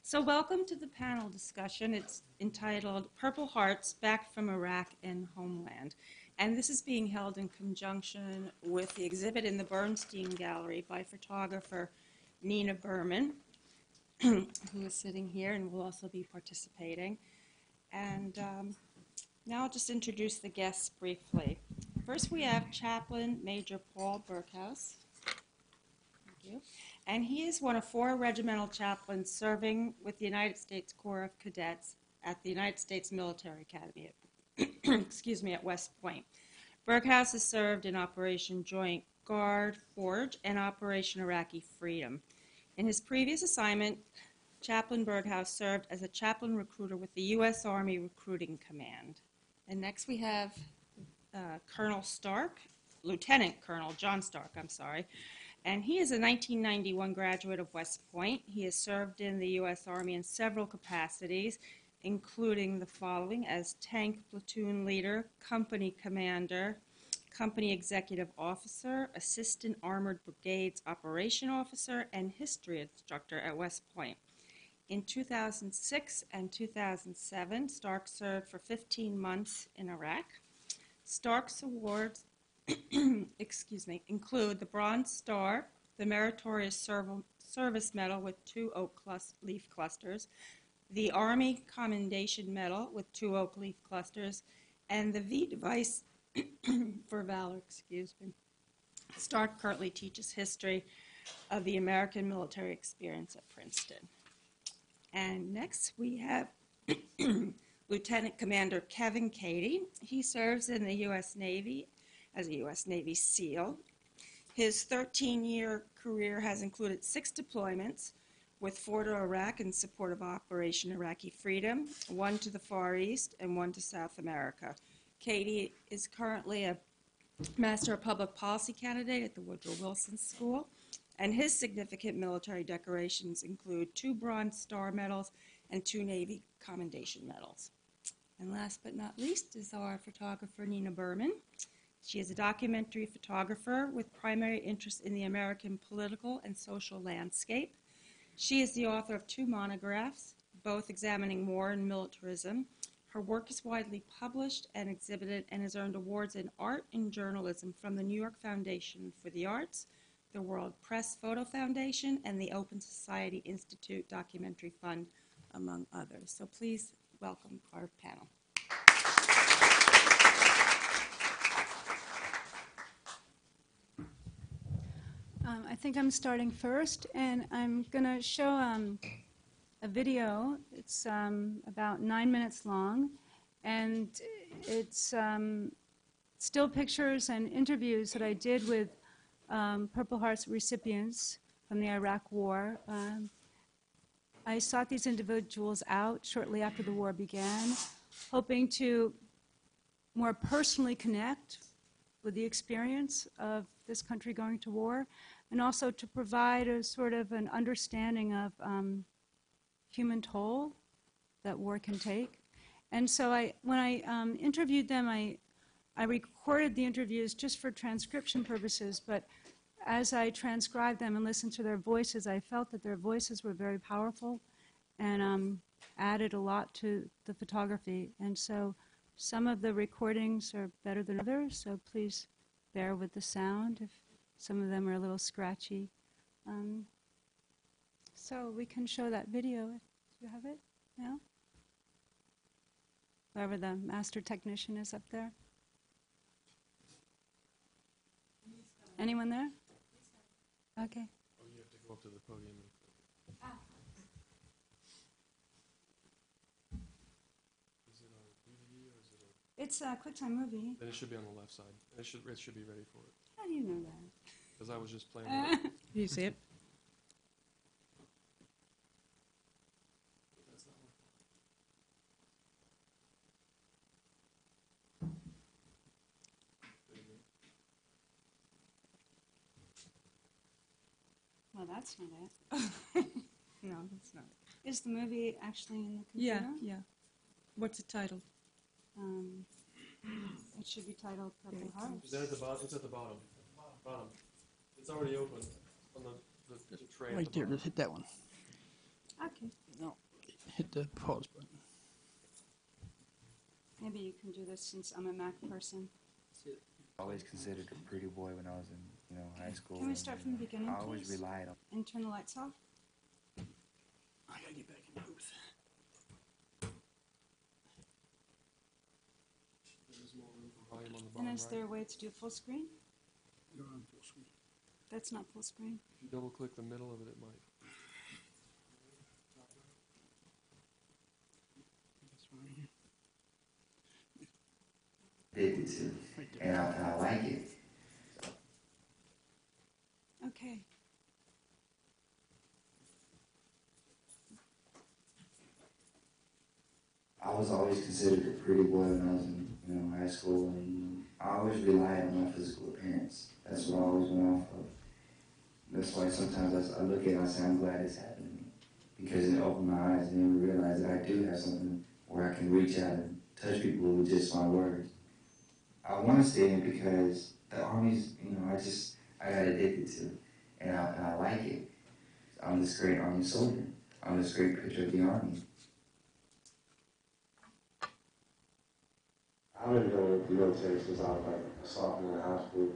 So welcome to the panel discussion. It's entitled Purple Hearts Back from Iraq and Homeland. And this is being held in conjunction with the exhibit in the Bernstein Gallery by photographer Nina Berman, who is sitting here and will also be participating. And now I'll just introduce the guests briefly. First we have Chaplain Major Paul Berghaus. Thank you. And he is one of 4 regimental chaplains serving with the United States Corps of Cadets at the United States Military Academy at West Point. Berghaus has served in Operation Joint Guard Forge and Operation Iraqi Freedom. In his previous assignment, Chaplain Berghaus served as a chaplain recruiter with the U.S. Army Recruiting Command. And next we have Colonel Stark, Lieutenant Colonel John Stark, and he is a 1991 graduate of West Point. He has served in the U.S. Army in several capacities, including the following: as tank platoon leader, company commander, company executive officer, assistant armored brigades operation officer, and history instructor at West Point. In 2006 and 2007, Stark served for 15 months in Iraq. Stark's awards include the Bronze Star, the Meritorious Service Medal with 2 oak leaf clusters, the Army Commendation Medal with 2 oak leaf clusters, and the V Device for Valor, Stark currently teaches history of the American military experience at Princeton. And next we have Lieutenant Commander Kevin Cady. He serves in the U.S. Navy as a U.S. Navy SEAL. His 13-year career has included 6 deployments, with 4 to Iraq in support of Operation Iraqi Freedom, 1 to the Far East, and 1 to South America. Cady is currently a Master of Public Policy candidate at the Woodrow Wilson School, and his significant military decorations include 2 Bronze Star medals and 2 Navy Commendation medals. And last but not least is our photographer Nina Berman. She is a documentary photographer with primary interest in the American political and social landscape. She is the author of 2 monographs, both examining war and militarism. Her work is widely published and exhibited and has earned awards in art and journalism from the New York Foundation for the Arts, the World Press Photo Foundation, and the Open Society Institute Documentary Fund, among others. So please welcome our panel. I think I'm starting first, and I'm going to show a video. It's about 9 minutes long, and it's still pictures and interviews that I did with Purple Hearts recipients from the Iraq War. I sought these individuals out shortly after the war began, hoping to more personally connect with the experience of this country going to war, and also to provide a sort of an understanding of human toll that war can take. And so when I interviewed them, I recorded the interviews just for transcription purposes, but as I transcribed them and listened to their voices, I felt that their voices were very powerful and added a lot to the photography. And so some of the recordings are better than others, so please bear with the sound if some of them are a little scratchy. So we can show that video if you have it now. Whoever the master technician is up there. Anyone there? Okay. Oh, you have to go up to the podium. Is it a DVD or is it a... It's a QuickTime movie. Then it should be on the left side. It should be ready for it. How do you know that? Because I was just playing with it. Do you see it? Well, that's not it. No, that's not it. Is the movie actually in the computer? Yeah. What's it titled? It should be titled Purple Hearts. Is that at the bottom? It's at the bottom. Bottom. It's already open on the tray. Right there, just hit that one. the pause button. Maybe you can do this since I'm a Mac person. Always considered a pretty boy when I was in, high school. Can we start from the beginning, I always please? relied on. And turn the lights off? I gotta get back in the booth. There's more room for volume on the And bottom is there right. a way to do full screen? You're on full screen. That's not full screen. If you double click the middle of it, it might. That's right here. Addicted to, Right there. and I like it. Okay. I was always considered a pretty boy when I was in, high school, and I always relied on my physical appearance. That's what I always went off of. That's why sometimes I look at it and I say, I'm glad it's happened to me. Because it opened my eyes and made me realize that I do have something where I can reach out and touch people with just my words. I want to stay in because the Army's, I got addicted to it, and I like it. I'm this great Army soldier. I'm this great picture of the Army. I've been dealing with the military since I was like a sophomore in high school.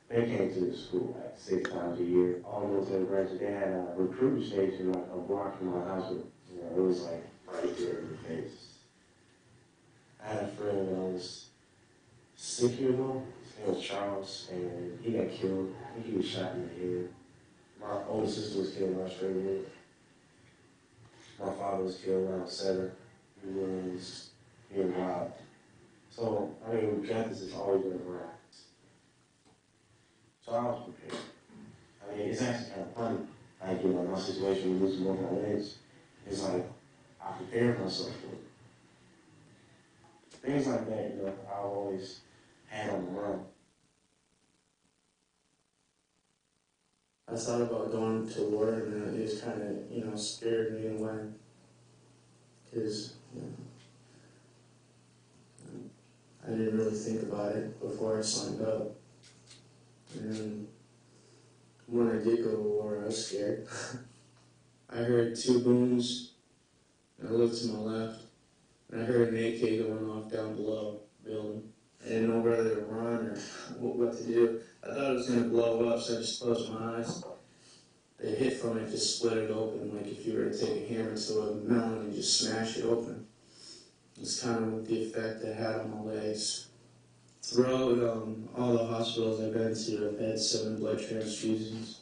They came to the school like 6 times a year. All the military branches, they had a recruiting station like a block from my house. It was like right there in the face. I had a friend that was 6 years old. His name was Charles, and he got killed. I think he was shot in the head. My older sister was killed in Australia. My father was killed when I was 7. He was being robbed. So, campus has always been around. So I was prepared. It's actually kind of funny. Like, my situation with losing one of my legs, it's like, I prepared myself for it. Things like that, I always had on the run. I thought about going to war, and it was kind of, scared me in a way. Because, I didn't really think about it before I signed up. And when I did go to war, I was scared. I heard 2 booms, and I looked to my left, and I heard an AK going off down below the building. I didn't know whether to run or what to do. I thought it was going to blow up, so I just closed my eyes. The hit from it just split it open, like if you were to take a hammer to a melon and just smash it open. It's kind of the effect it had on my legs. Throughout all the hospitals I've been to, I've had 7 blood transfusions.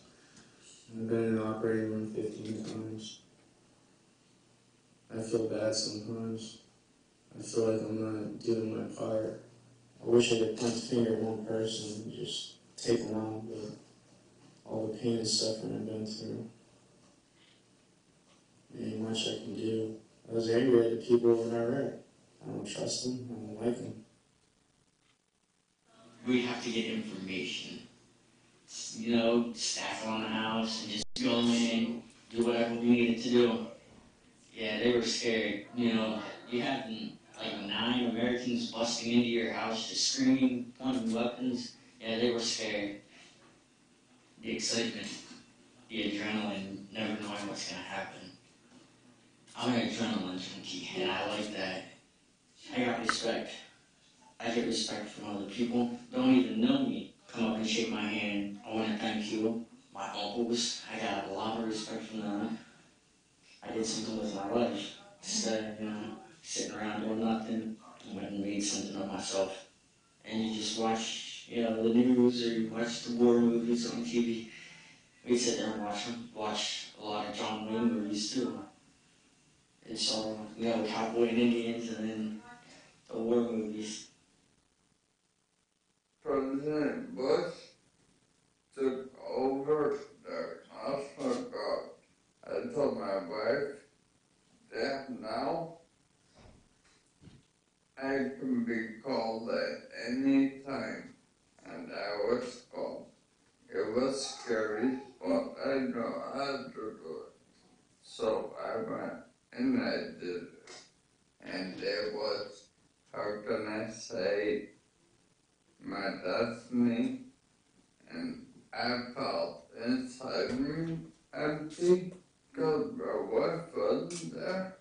I've been in the operating room 15 times. I feel bad sometimes. I feel like I'm not doing my part. I wish I could point the finger at one person and just take them out, but all the pain and suffering I've been through, there ain't much I can do. I was angry at the people in Iraq. I don't trust them. I don't like them. We have to get information. Staff on the house and just go in, do whatever we needed to do. Yeah, they were scared. You had like 9 Americans busting into your house, just screaming, pointing weapons. Yeah, they were scared. The excitement, the adrenaline, never knowing what's going to happen. I'm an adrenaline junkie, and I like that. I got respect. I get respect from other people. Don't even know me. Come up and shake my hand. I want to thank you. My uncles, I got a lot of respect from them. I did something with my life. Instead of, sitting around doing nothing, I went and made something of myself. And you just watch, the news, or you watch the war movies on TV. We sit there and watch them. Watch a lot of John Wayne movies too. It's all, cowboy and Indians, and then the war movies. President Bush took over the hospital. I told my wife that now I can be called at any time, and I was called. It was scary, but I know how to do it. So I went and I did it. And it was, how can I say, my destiny, and I felt inside me empty because my wife wasn't there,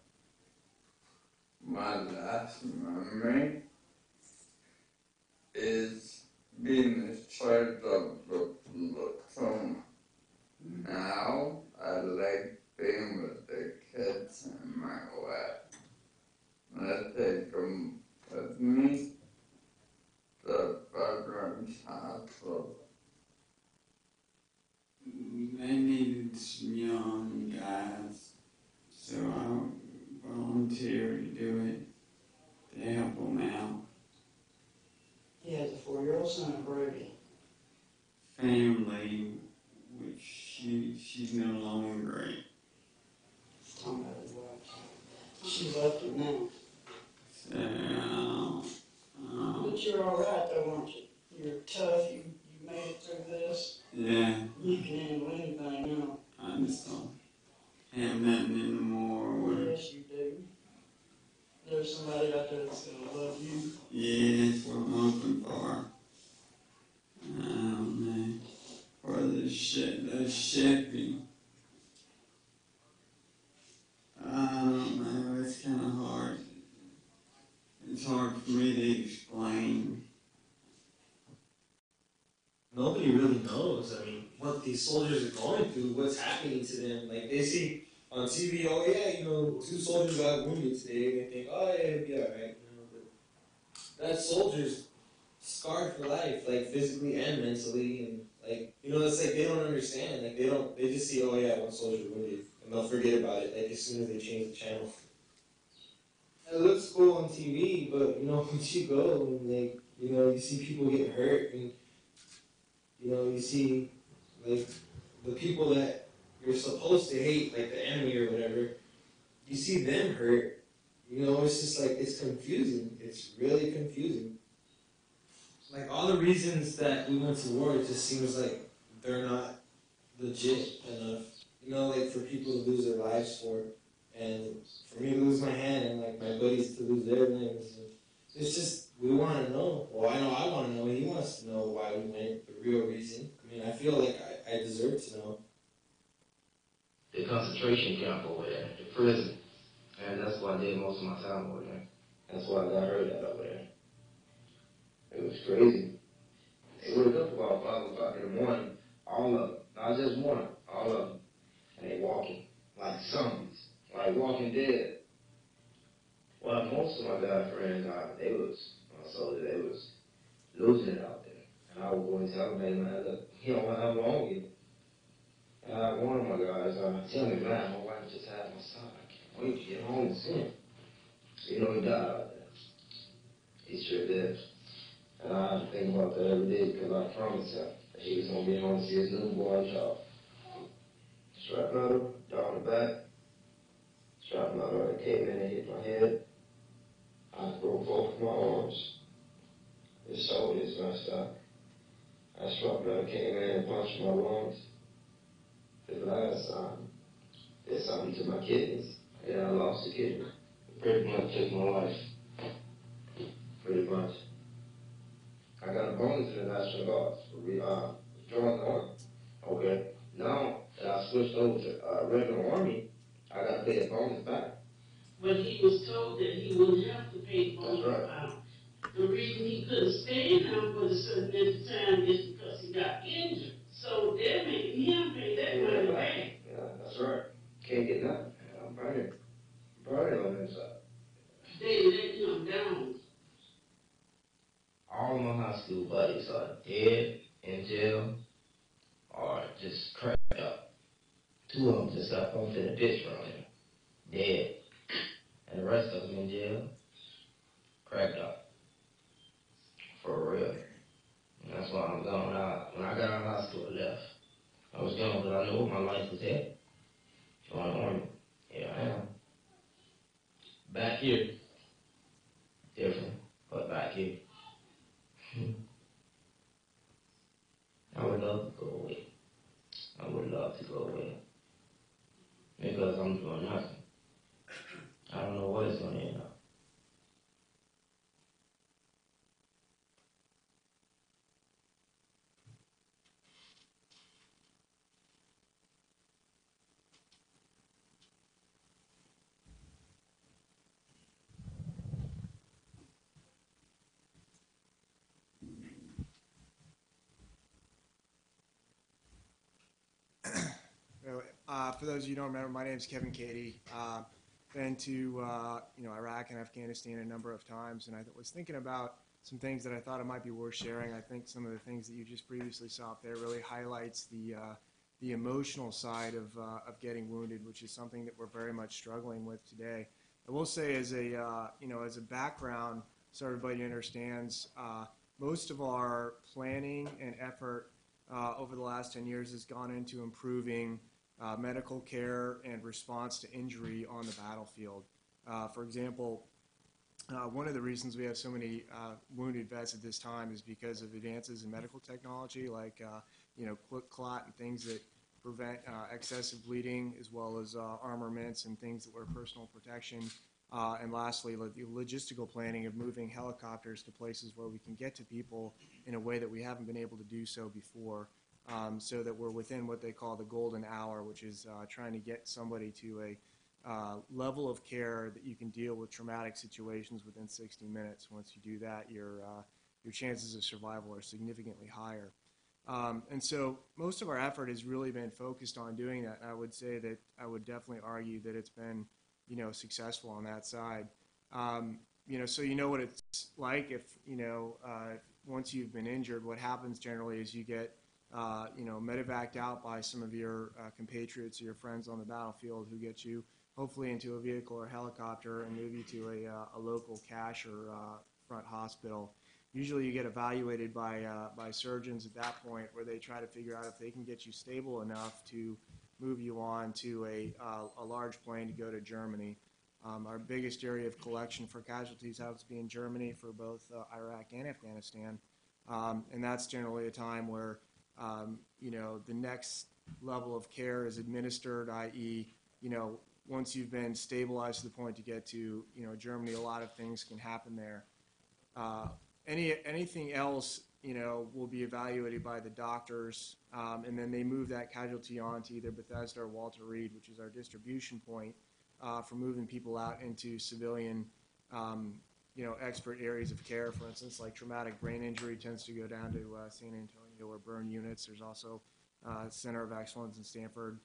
my last memory is being in charge of the platoon. Now I like being with the kids and my wife. I take them with me to Veterans Hospital. They needed some young guys, so I volunteered to do it to help them out. He has a 4-year-old son, Brody. Family, which she's no longer great. Talking about his wife. She's left him now. So, But you're all right, though, aren't you? You're tough. You made it through this. yeah, You can handle anything now. I just don't have nothing anymore. Where, Yes, you do. There's somebody out there that's going to love you. yeah, that's what I'm hoping for. Man, for the shipping. I don't know, it's kind of hard. It's hard for me to explain. Nobody really knows. I mean, what these soldiers are going through, what's happening to them. Like, they see on TV, oh yeah, 2 soldiers got wounded today, and they think, oh yeah, it'll be alright. But that soldier's scarred for life, like physically and mentally, and like, it's like they don't understand. Like, they just see, oh yeah, 1 soldier wounded, and they'll forget about it, like, as soon as they change the channel. It looks cool on TV, but, once you go, and like, you see people get hurt, and you see, like, the people that you're supposed to hate, like the enemy or whatever, you see them hurt. It's just like, it's confusing. It's really confusing. Like, all the reasons that we went to war, it just seems like they're not legit enough, like, for people to lose their lives for. And for me to lose my hand, and, like, my buddies to lose their limbs. It's just, we want to know. Well, I know I want to know. He wants to know why we went, the real reason. I mean, I feel like I deserve to know. The concentration camp over there, the prison. And that's why I did most of my time over there. That's why I got hurt at over there. It was crazy. They wake up about 5 o'clock in the morning, all of them. Not just one, all of them. And they walking like zombies, like Walking Dead. Well, most of my guy friends, they was losing it out there. And I would go and tell them, hey man, look, you don't want to have wrong with you. And one of my guys tell me, man, my wife just had my son. I can't wait to get home and see him. He died out there. He sure did. And I think about that every day because I promised him that he was going to get home and see his newborn child. Shrapnel down the back. Shrapnel that came in and hit my head. I broke both of my arms. His shoulder is messed up. That shrapnel came in and punched my lungs. The last did something to my kidneys. And I lost a kidney. Pretty much took my life. Pretty much. I got a bonus in the National Guard for drawing the arm. Okay. Now that I switched over to regular Army, I got to pay the bonus back. But he was told that he wouldn't have to pay the bonus That's right. back. The reason he couldn't stay in there for a certain length of time is because he got injured. So they're making him pay that money back. Yeah, that's right. Can't get nothing. I'm burning on the inside. They let him down. All my high school buddies are dead, in jail, or just cracked up. 2 of them just got pumped in the ditch around here, dead. And the rest of them in jail, cracked up. For real. And that's why I'm gone out. When I got out of high school, I left. I was gone, but I knew what my life was at. Join the Army. Here I am. Back here. Different, but back here. I would love to go away. I would love to go away. Because I'm doing nothing. I don't know what it's going to end up. for those of you who don't remember, my name is Kevin Cady. Been to Iraq and Afghanistan a number of times, and I was thinking about some things that I thought it might be worth sharing. I think some of the things that you just previously saw up there really highlights the emotional side of getting wounded, which is something that we're very much struggling with today. I will say, as a background, so everybody understands, most of our planning and effort over the last 10 years has gone into improving medical care and response to injury on the battlefield. For example, one of the reasons we have so many wounded vets at this time is because of advances in medical technology, like quick clot and things that prevent excessive bleeding, as well as armaments and things that were personal protection. And lastly, the logistical planning of moving helicopters to places where we can get to people in a way that we haven't been able to do so before, so that we're within what they call the golden hour, which is trying to get somebody to a level of care that you can deal with traumatic situations within 60 minutes. Once you do that, your chances of survival are significantly higher. And so most of our effort has really been focused on doing that. I would say that I would definitely argue that it's been successful on that side. So you know what it's like if, once you've been injured, what happens generally is you get, medevaced out by some of your compatriots or your friends on the battlefield, who get you hopefully into a vehicle or helicopter and move you to a local cash or front hospital. Usually you get evaluated by surgeons at that point, where they try to figure out if they can get you stable enough to move you on to a large plane to go to Germany. Our biggest area of collection for casualties happens to be in Germany for both Iraq and Afghanistan. And that's generally a time where, the next level of care is administered, i.e., once you've been stabilized to the point to get to, Germany, a lot of things can happen there. Anything else, will be evaluated by the doctors, and then they move that casualty on to either Bethesda or Walter Reed, which is our distribution point for moving people out into civilian, expert areas of care. For instance, like traumatic brain injury tends to go down to San Antonio or burn units. There's also Center of Excellence in Stanford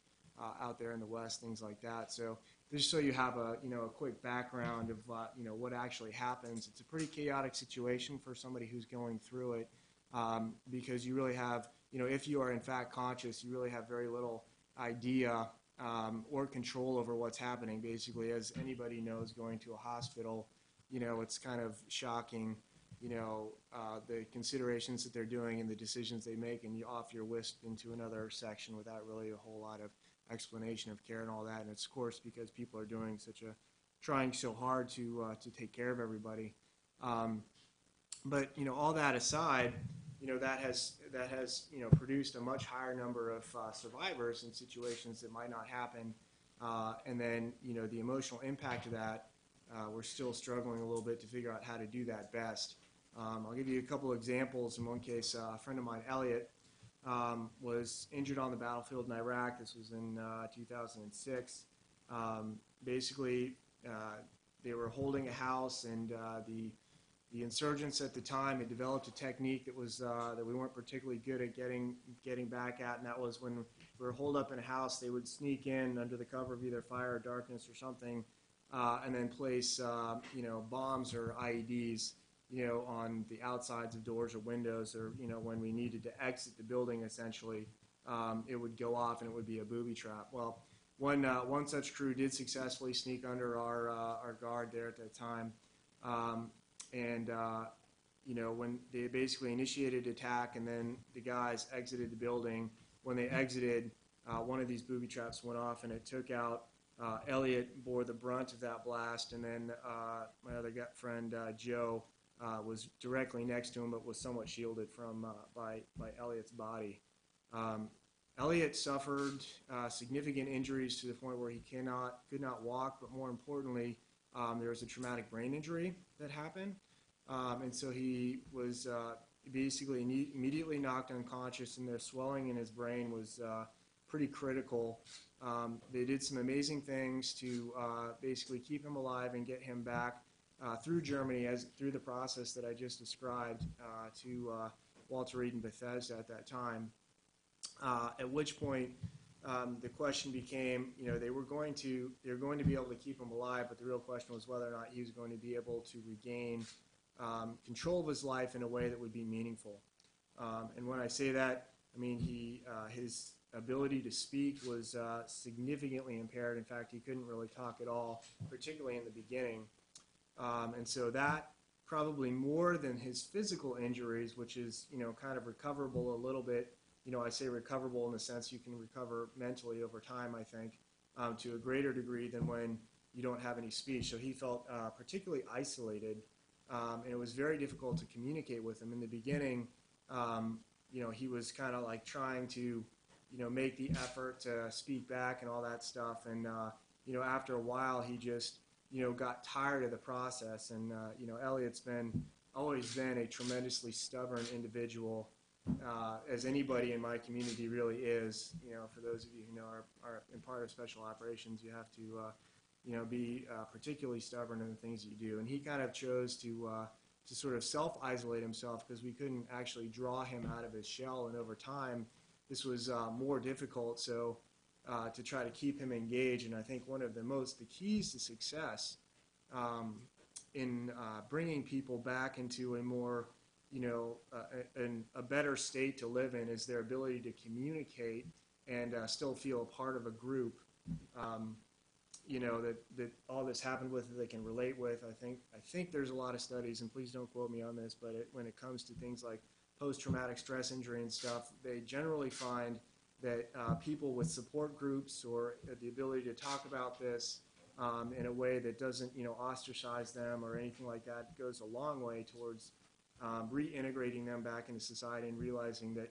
out there in the West, things like that. So just so you have a quick background of what actually happens, it's a pretty chaotic situation for somebody who's going through it, because you really have, if you are in fact conscious, you really have very little idea or control over what's happening. Basically, as anybody knows, going to a hospital, it's kind of shocking, the considerations that they're doing and the decisions they make, and you're whisked into another section without really a whole lot of explanation of care and all that. And it's, of course, because people are trying so hard to take care of everybody. But all that aside, that has produced a much higher number of survivors in situations that might not happen. And then the emotional impact of that, we're still struggling a little bit to figure out how to do that best. I'll give you a couple examples. In one case, a friend of mine, Elliot, was injured on the battlefield in Iraq. This was in 2006. Basically, they were holding a house, and the insurgents at the time had developed a technique that was that we weren't particularly good at getting back at, and that was when we were holed up in a house, they would sneak in under the cover of either fire or darkness or something, and then place bombs or IEDs on the outsides of doors or windows, or when we needed to exit the building, essentially, it would go off and it would be a booby trap. Well, one such crew did successfully sneak under our guard there at that time, and when they basically initiated attack, and then the guys exited the building. When they exited, one of these booby traps went off, and it took out Elliot, bore the brunt of that blast, and then my other friend Joe was directly next to him, but was somewhat shielded from by Elliot's body. Elliot suffered significant injuries to the point where he could not walk, but more importantly, there was a traumatic brain injury that happened, and so he was basically immediately knocked unconscious, and the swelling in his brain was pretty critical. They did some amazing things to basically keep him alive and get him back through Germany, through the process that I just described, to Walter Reed and Bethesda at that time. At which point, the question became, they were going to be able to keep him alive, but the real question was whether or not he was going to be able to regain control of his life in a way that would be meaningful. And when I say that, I mean his ability to speak was significantly impaired. In fact, he couldn't really talk at all, particularly in the beginning. And so that, probably more than his physical injuries, which is, kind of recoverable a little bit. I say recoverable in the sense you can recover mentally over time, I think, to a greater degree than when you don't have any speech. So he felt particularly isolated, and it was very difficult to communicate with him. In the beginning, he was kind of like trying to, make the effort to speak back and all that stuff. And, after a while, he just, got tired of the process. And, Elliot's always been a tremendously stubborn individual, as anybody in my community really is. For those of you who know are in part of special operations, you have to, be particularly stubborn in the things you do. And he kind of chose to sort of self-isolate himself because we couldn't actually draw him out of his shell. And over time, this was more difficult. So to try to keep him engaged, and I think one of the keys to success in bringing people back into a more, a better state to live in is their ability to communicate and still feel a part of a group, that all this happened with, that they can relate with. I think there's a lot of studies, and please don't quote me on this, but when it comes to things like post-traumatic stress injury and stuff, they generally find that people with support groups or the ability to talk about this in a way that doesn't, ostracize them or anything like that goes a long way towards reintegrating them back into society and realizing that,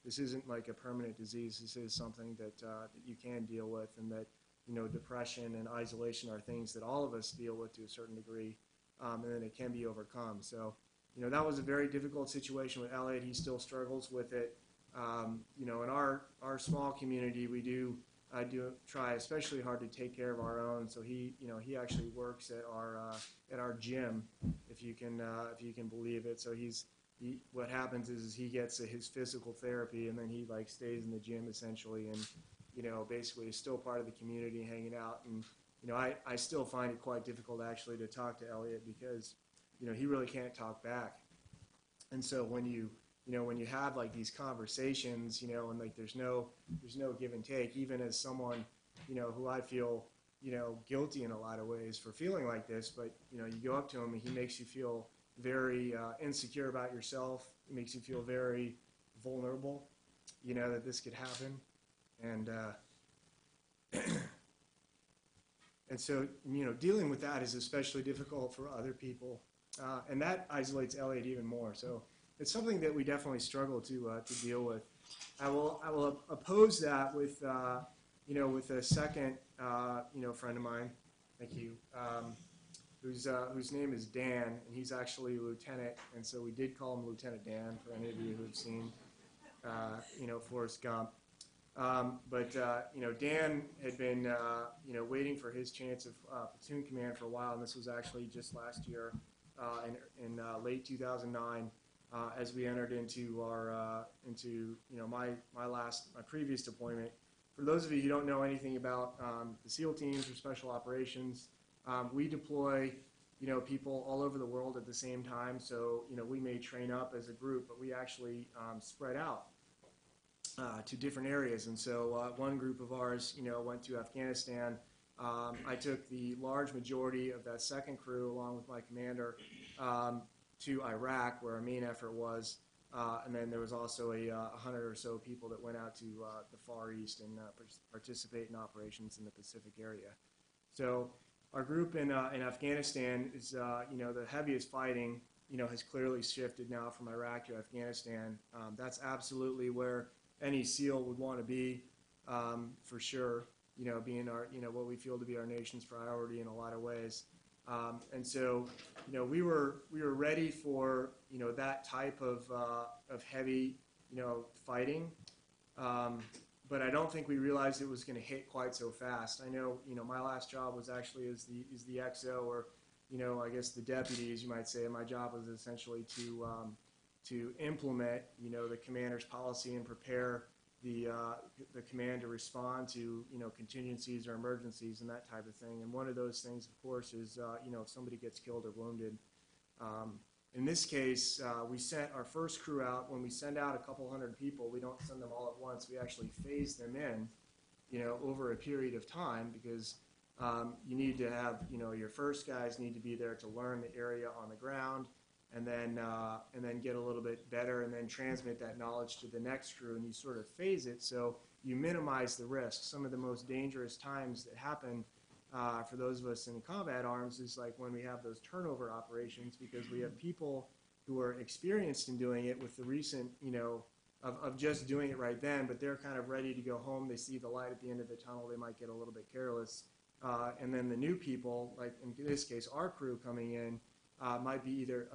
this isn't like a permanent disease. This is something that you can deal with, and that, depression and isolation are things that all of us deal with to a certain degree, and then it can be overcome. So, that was a very difficult situation with Elliot. He still struggles with it. In our small community, we do try especially hard to take care of our own. So he actually works at our gym, if you can believe it. So what happens is he gets his physical therapy, and then he stays in the gym essentially, and basically is still part of the community, hanging out. And I still find it quite difficult actually to talk to Elliot because he really can't talk back. And so when you have these conversations, and there's no give and take, even as someone, who I feel, guilty in a lot of ways for feeling like this, but, you go up to him and he makes you feel very insecure about yourself. It makes you feel very vulnerable, that this could happen. And, and so, dealing with that is especially difficult for other people. And that isolates Elliot even more. So it's something that we definitely struggle to deal with. I will oppose that with with a second friend of mine, thank you, whose name is Dan, and he's actually a lieutenant, and so we did call him Lieutenant Dan for any of you who've seen Forrest Gump. But Dan had been waiting for his chance of platoon command for a while, and this was actually just last year in late 2009. As we entered into our my previous deployment. For those of you who don't know anything about the SEAL teams or special operations, we deploy people all over the world at the same time. So we may train up as a group, but we actually spread out to different areas. And so one group of ours went to Afghanistan. I took the large majority of that second crew along with my commander to Iraq, where our main effort was, and then there was also 100 or so people that went out to the Far East and participate in operations in the Pacific area. So our group in Afghanistan is, the heaviest fighting, has clearly shifted now from Iraq to Afghanistan. That's absolutely where any SEAL would want to be, for sure, being our, what we feel to be our nation's priority in a lot of ways. And so, we were ready for, that type of heavy, fighting. But I don't think we realized it was going to hit quite so fast. I know, my last job was actually as the XO, or, I guess the deputy, as you might say. My job was essentially to implement, the commander's policy and prepare the command to respond to, contingencies or emergencies and that type of thing. And one of those things, of course, is, if somebody gets killed or wounded. In this case, we sent our first crew out. When we send out a couple hundred people, we don't send them all at once. We actually phase them in, over a period of time, because you need to have, your first guys need to be there to learn the area on the ground, and then get a little bit better, and then transmit that knowledge to the next crew, and you sort of phase it so you minimize the risk. Some of the most dangerous times that happen for those of us in combat arms is like when we have those turnover operations, because we have people who are experienced in doing it with the recent, of just doing it right then, but they're kind of ready to go home. They see the light at the end of the tunnel. They might get a little bit careless. And then the new people, like in this case, our crew coming in, might be either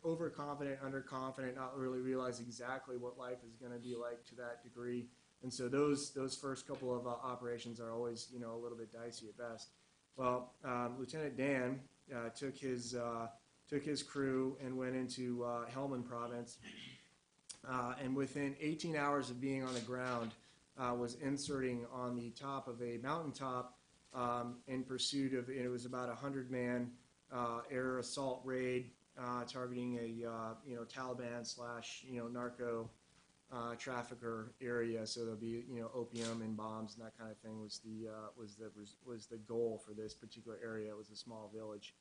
overconfident, underconfident, not really realize exactly what life is going to be like to that degree. And so those first couple of operations are always, a little bit dicey at best. Well, Lieutenant Dan took his crew and went into Helmand province, and within 18 hours of being on the ground, was inserting on the top of a mountaintop in pursuit of, it was about 100-man air assault raid targeting a Taliban / narco trafficker area. So there'll be opium and bombs and that kind of thing was the goal for this particular area. It was a small village.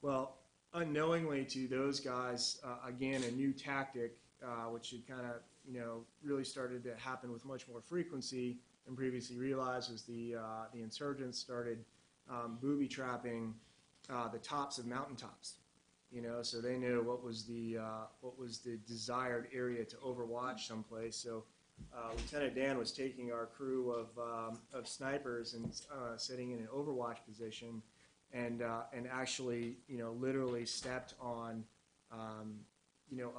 Well, unknowingly to those guys, again, a new tactic which had kind of really started to happen with much more frequency than previously realized, was the insurgents started booby trapping the tops of mountaintops. So they knew what was the desired area to overwatch someplace. So Lieutenant Dan was taking our crew of snipers and sitting in an overwatch position, and actually literally stepped on a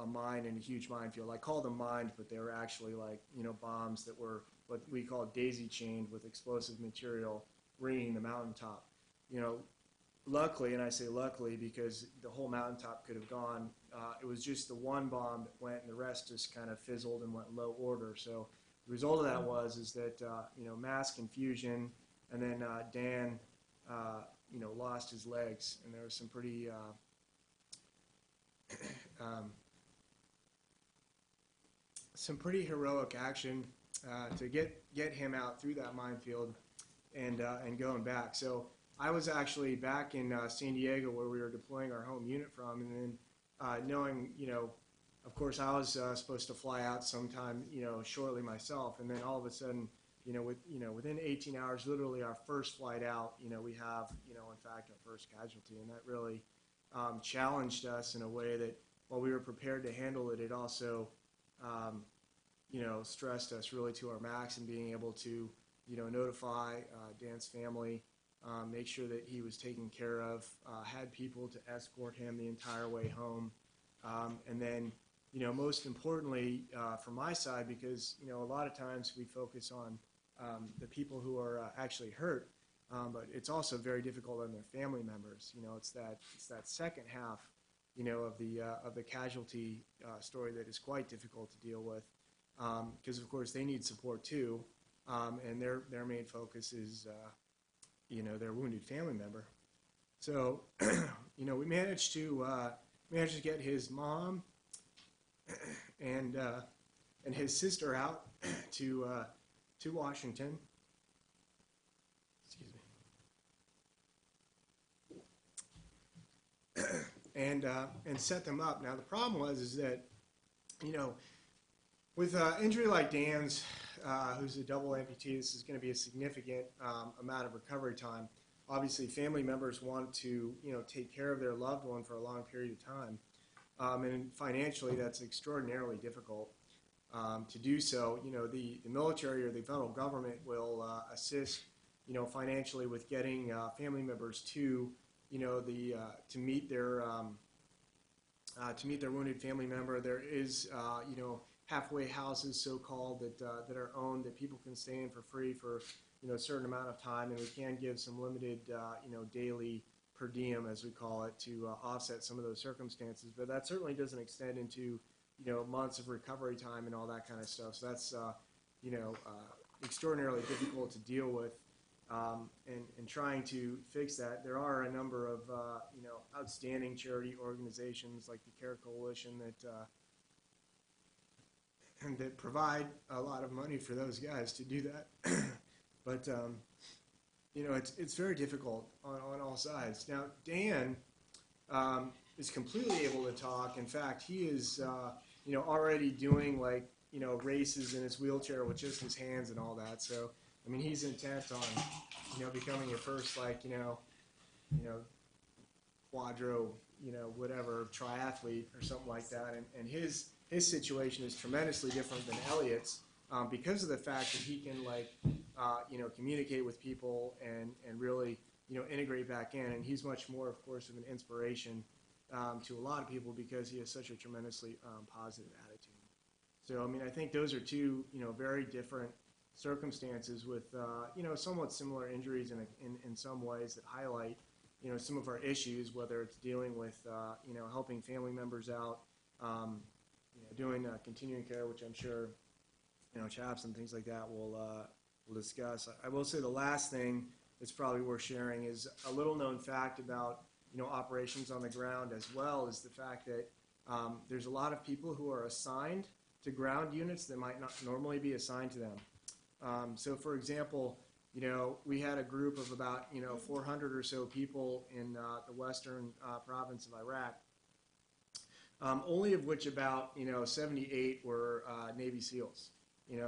mine in a huge minefield. I call them mines, but they were actually like bombs that were what we call daisy chained with explosive material, ringing the mountaintop. Luckily, and I say luckily because the whole mountaintop could have gone, it was just the one bomb that went, and the rest just kind of fizzled and went low order. So the result of that is that mass confusion, and then Dan lost his legs, and there was some pretty heroic action to get him out through that minefield and going back. So I was actually back in San Diego, where we were deploying our home unit from, and then knowing, of course, I was supposed to fly out sometime, shortly myself, and then all of a sudden, within 18 hours, literally our first flight out, we have, in fact, our first casualty, and that really challenged us in a way that, while we were prepared to handle it, it also, stressed us really to our max, and being able to, notify Dan's family. Make sure that he was taken care of, had people to escort him the entire way home. And then, most importantly, from my side, because, a lot of times we focus on the people who are actually hurt, but it's also very difficult on their family members. It's that second half, of the casualty story that is quite difficult to deal with, because, of course, they need support too, and their main focus is their wounded family member. So, we managed to get his mom and his sister out to Washington. Excuse me. And set them up. Now the problem is that with injury like Dan's, who's a double amputee, this is going to be a significant amount of recovery time. Obviously, family members want to, take care of their loved one for a long period of time, and financially, that's extraordinarily difficult to do so. The military or the federal government will assist, financially with getting family members to, to meet their wounded family member. There is, halfway houses, so-called, that are owned, that people can stay in for free for a certain amount of time, and we can give some limited daily per diem, as we call it, to offset some of those circumstances. But that certainly doesn't extend into months of recovery time and all that kind of stuff. So that's, extraordinarily difficult to deal with. And trying to fix that, there are a number of, outstanding charity organizations like the CARE Coalition that provide a lot of money for those guys to do that. But, it's very difficult on all sides. Now, Dan is completely able to talk. In fact, he is, already doing races in his wheelchair with just his hands and all that. So, I mean, he's intent on, becoming your first, quadro, whatever, triathlete or something like that. And his situation is tremendously different than Elliot's because of the fact that he can, communicate with people and really, integrate back in. And he's much more, of course, of an inspiration to a lot of people because he has such a tremendously positive attitude. So, I mean, I think those are two, very different circumstances with, somewhat similar injuries in some ways that highlight, some of our issues, whether it's dealing with, helping family members out, doing continuing care, which I'm sure, CHAPS and things like that we'll discuss. I will say the last thing that's probably worth sharing is a little known fact about, operations on the ground, as well as the fact that there's a lot of people who are assigned to ground units that might not normally be assigned to them. So, for example, we had a group of about, 400 or so people in the western province of Iraq, only of which about, 78 were Navy SEALs.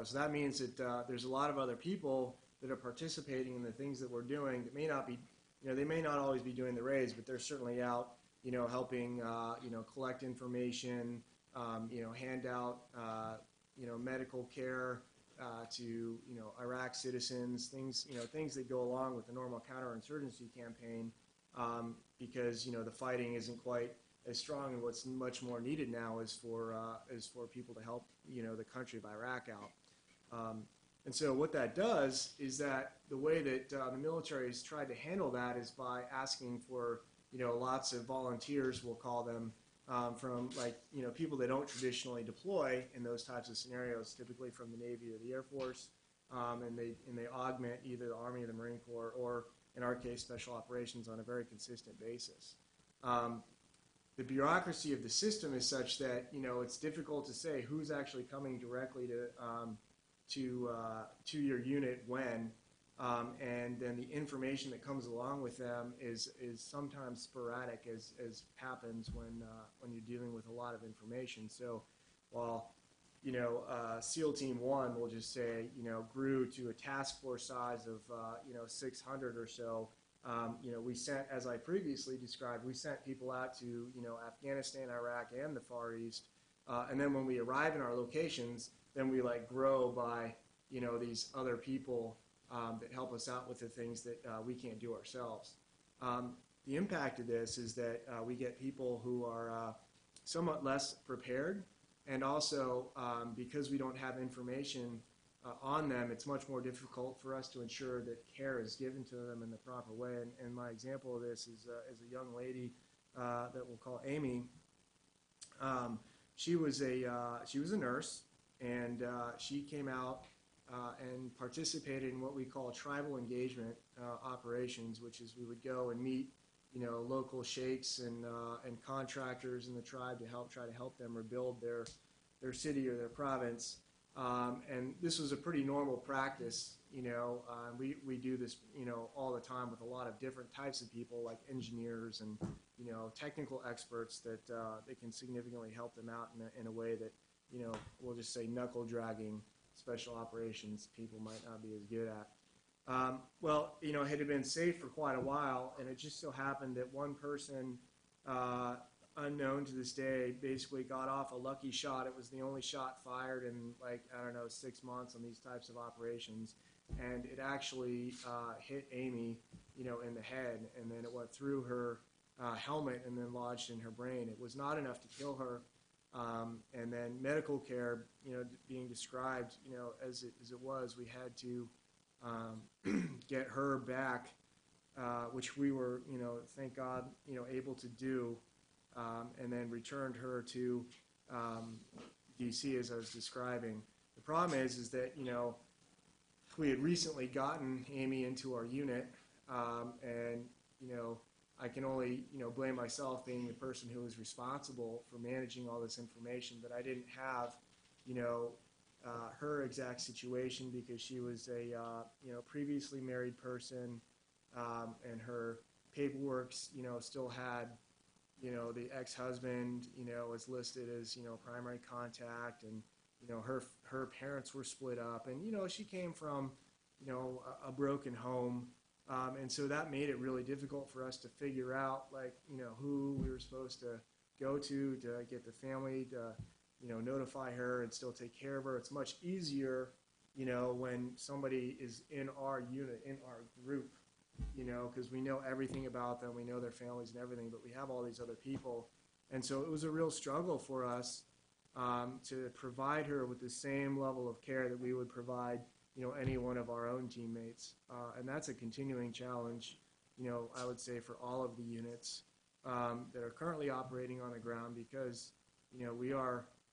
So that means that there's a lot of other people that are participating in the things that we're doing that may not be, they may not always be doing the raids, but they're certainly out, helping, collect information, hand out, medical care to, Iraq citizens, things, things that go along with the normal counterinsurgency campaign because, the fighting isn't quite as strong, and what's much more needed now is for people to help, the country of Iraq out. And so what that does is that the way that the military has tried to handle that is by asking for, lots of volunteers, we'll call them, from people that don't traditionally deploy in those types of scenarios, typically from the Navy or the Air Force, and they augment either the Army or the Marine Corps, or in our case, Special Operations, on a very consistent basis. The bureaucracy of the system is such that it's difficult to say who's actually coming directly to your unit when, and then the information that comes along with them is sometimes sporadic, as happens when you're dealing with a lot of information. So while SEAL Team 1, we'll just say, grew to a task force size of 600 or so, we sent, as I previously described, we sent people out to Afghanistan, Iraq, and the Far East, and then when we arrive in our locations, then we grow by these other people that help us out with the things that we can't do ourselves. The impact of this is that we get people who are somewhat less prepared, and also because we don't have information on them, it's much more difficult for us to ensure that care is given to them in the proper way. And my example of this is a young lady that we'll call Amy. She was a nurse, and she came out and participated in what we call tribal engagement operations, which is we would go and meet, local sheikhs and contractors in the tribe to try to help them rebuild their city or their province. And this was a pretty normal practice. We do this, all the time with a lot of different types of people, like engineers and, technical experts that can significantly help them out in a way that, we'll just say knuckle dragging special operations people might not be as good at. Well, it had been safe for quite a while, and it just so happened that one person, unknown to this day, basically got off a lucky shot. It was the only shot fired in 6 months on these types of operations, and it actually hit Amy, in the head, and then it went through her helmet and then lodged in her brain. It was not enough to kill her. And then medical care, being described, as it was, we had to get her back, which we were, thank God, able to do, and then returned her to DC, as I was describing. The problem is that, we had recently gotten Amy into our unit, and, I can only, blame myself being the person who was responsible for managing all this information, but I didn't have, her exact situation because she was a, previously married person, and her paperwork, still had, the ex-husband, was listed as, primary contact, and, her parents were split up, and, she came from, a broken home. And so that made it really difficult for us to figure out, like, who we were supposed to go to get the family to, notify her and still take care of her. It's much easier, when somebody is in our unit, in our group, because we know everything about them, we know their families and everything, but we have all these other people. And so it was a real struggle for us to provide her with the same level of care that we would provide any one of our own teammates. And that's a continuing challenge, I would say, for all of the units that are currently operating on the ground because,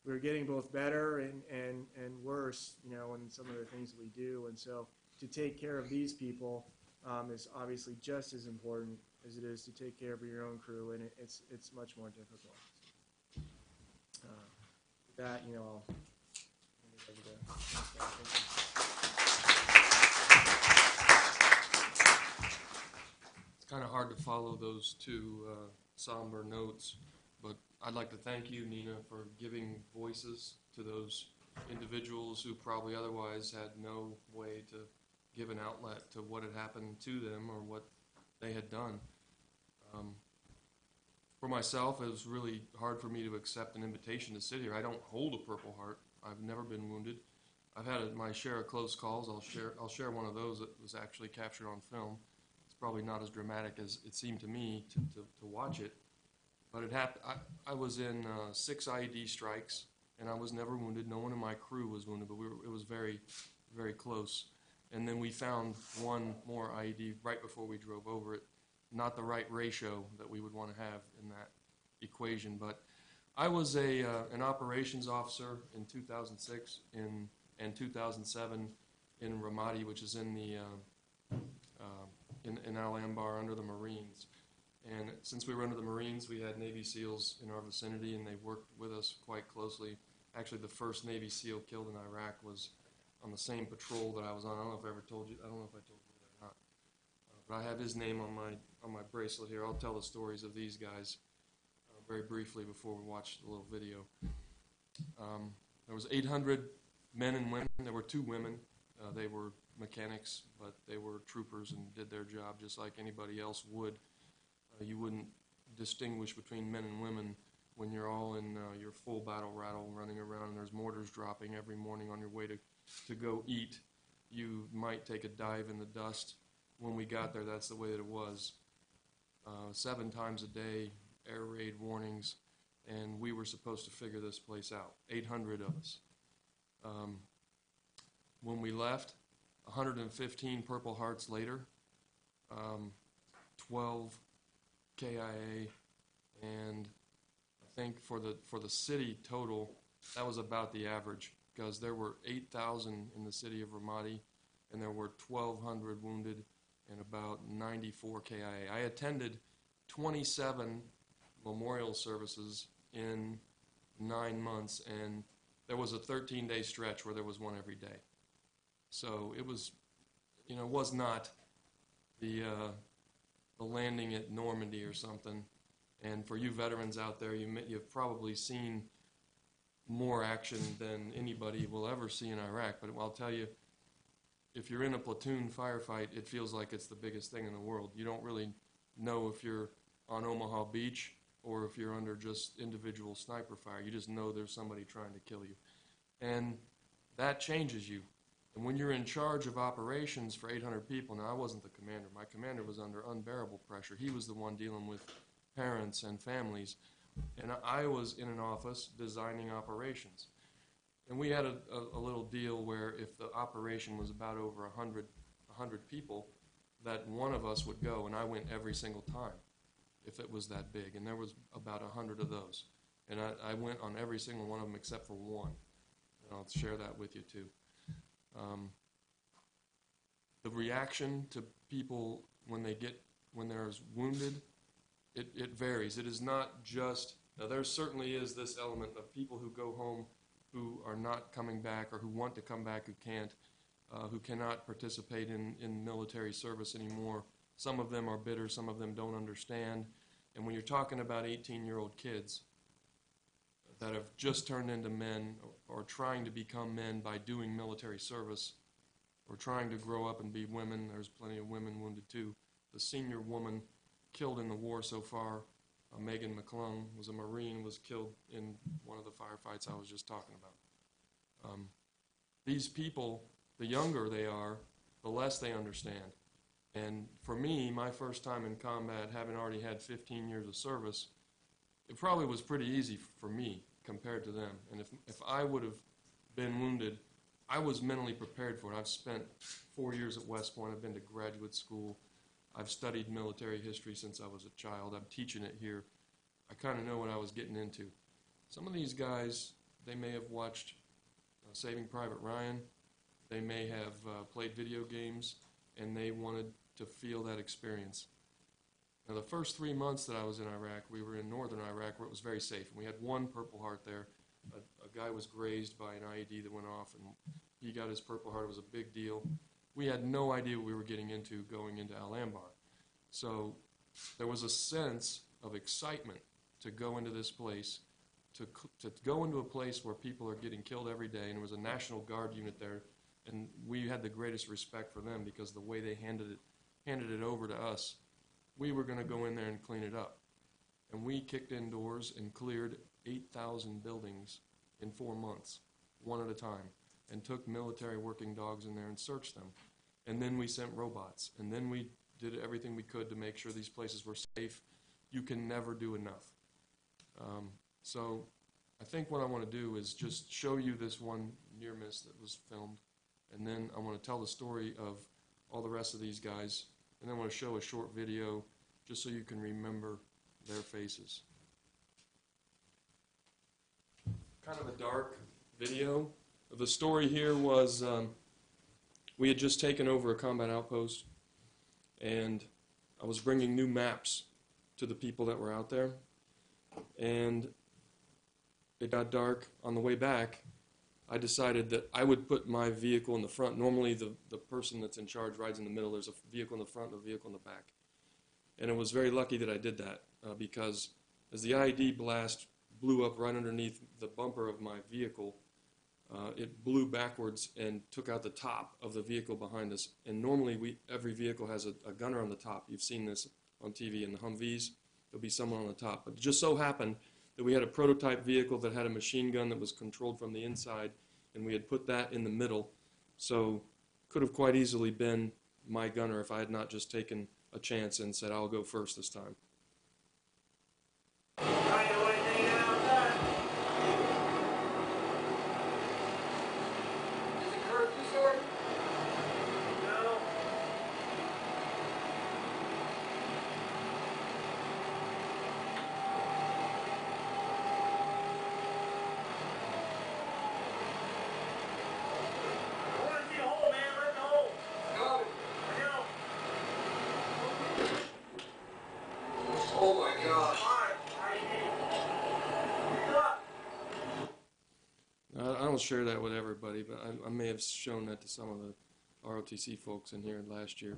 we're getting both better and worse, in some of the things that we do. And so to take care of these people is obviously just as important as it is to take care of your own crew, and it's much more difficult. With that, I'll hand it over to It's kind of hard to follow those two somber notes, but I'd like to thank you, Nina, for giving voices to those individuals who probably otherwise had no way to give an outlet to what had happened to them or what they had done. For myself, it was really hard for me to accept an invitation to sit here. I don't hold a Purple Heart. I've never been wounded. I've had my share of close calls. I'll share one of those that was actually captured on film. Probably not as dramatic as it seemed to me to watch it, but it happened. I was in 6 IED strikes, and I was never wounded. No one in my crew was wounded, but it was very, very close. And then we found one more IED right before we drove over it. Not the right ratio that we would want to have in that equation, but I was an operations officer in 2006 and 2007 in Ramadi, which is in the in Al Anbar under the Marines. And since we were under the Marines, we had Navy SEALs in our vicinity, and they worked with us quite closely. Actually, the first Navy SEAL killed in Iraq was on the same patrol that I was on. I don't know if I ever told you. I don't know if I told you that or not. But I have his name on my bracelet here. I'll tell the stories of these guys very briefly before we watch the little video. There was 800 men and women. There were 2 women. They were mechanics, but they were troopers and did their job just like anybody else would. You wouldn't distinguish between men and women when you're all in your full battle rattle running around and there's mortars dropping every morning on your way to go eat. You might take a dive in the dust. When we got there, that's the way that it was. 7 times a day, air raid warnings, and we were supposed to figure this place out, 800 of us. When we left, 115 Purple Hearts later, 12 KIA, and I think for the city total, that was about the average, because there were 8,000 in the city of Ramadi, and there were 1,200 wounded and about 94 KIA. I attended 27 memorial services in 9 months, and there was a 13-day stretch where there was one every day. So it was, was not the landing at Normandy or something. And for you veterans out there, you've probably seen more action than anybody will ever see in Iraq. But I'll tell you, if you're in a platoon firefight, it feels like it's the biggest thing in the world. You don't really know if you're on Omaha Beach or if you're under just individual sniper fire. You just know there's somebody trying to kill you. And that changes you. And when you're in charge of operations for 800 people, now I wasn't the commander. My commander was under unbearable pressure. He was the one dealing with parents and families. And I was in an office designing operations. And we had a little deal where if the operation was about over 100 people, that one of us would go, and I went every single time if it was that big. And there was about 100 of those. And I went on every single one of them except for one. And I'll share that with you too. The reaction to people when they're wounded, it varies. It is not just, now there certainly is this element of people who go home who are not coming back or who want to come back who can't, who cannot participate in military service anymore. Some of them are bitter, some of them don't understand. And when you're talking about 18-year-old kids that have just turned into men or trying to become men by doing military service or trying to grow up and be women, there's plenty of women wounded too. The senior woman killed in the war so far, Megan McClung, was a Marine, was killed in one of the firefights I was just talking about. These people, the younger they are, the less they understand. And for me, my first time in combat, having already had 15 years of service, it probably was pretty easy for me compared to them. And if I would have been wounded, I was mentally prepared for it. I've spent 4 years at West Point. I've been to graduate school. I've studied military history since I was a child. I'm teaching it here. I kind of know what I was getting into. Some of these guys, they may have watched Saving Private Ryan. They may have played video games, and they wanted to feel that experience. Now, the first 3 months that I was in Iraq, we were in northern Iraq where it was very safe. And we had one Purple Heart there. A guy was grazed by an IED that went off, and he got his Purple Heart. It was a big deal. We had no idea what we were getting into going into Al-Anbar. So there was a sense of excitement to go into this place, to go into a place where people are getting killed every day, and there was a National Guard unit there, and we had the greatest respect for them because the way they handed it over to us, we were going to go in there and clean it up. And we kicked in doors and cleared 8,000 buildings in 4 months, one at a time, and took military working dogs in there and searched them. And then we sent robots, and then we did everything we could to make sure these places were safe. You can never do enough. So I think what I want to do is just show you this one near miss that was filmed, and then I want to tell the story of all the rest of these guys, and then I want to show a short video just so you can remember their faces. Kind of a dark video. The story here was we had just taken over a combat outpost, and I was bringing new maps to the people that were out there, and it got dark. On the way back, I decided that I would put my vehicle in the front. Normally the person that's in charge rides in the middle. There's a vehicle in the front and a vehicle in the back. And it was very lucky that I did that because as the IED blast blew up right underneath the bumper of my vehicle, it blew backwards and took out the top of the vehicle behind us. And normally every vehicle has a gunner on the top. You've seen this on TV in the Humvees. There'll be someone on the top. But it just so happened that we had a prototype vehicle that had a machine gun that was controlled from the inside, and we had put that in the middle. So could have quite easily been my gunner if I had not just taken a chance and said, I'll go first this time. I don't share that with everybody, but I may have shown that to some of the ROTC folks in here last year.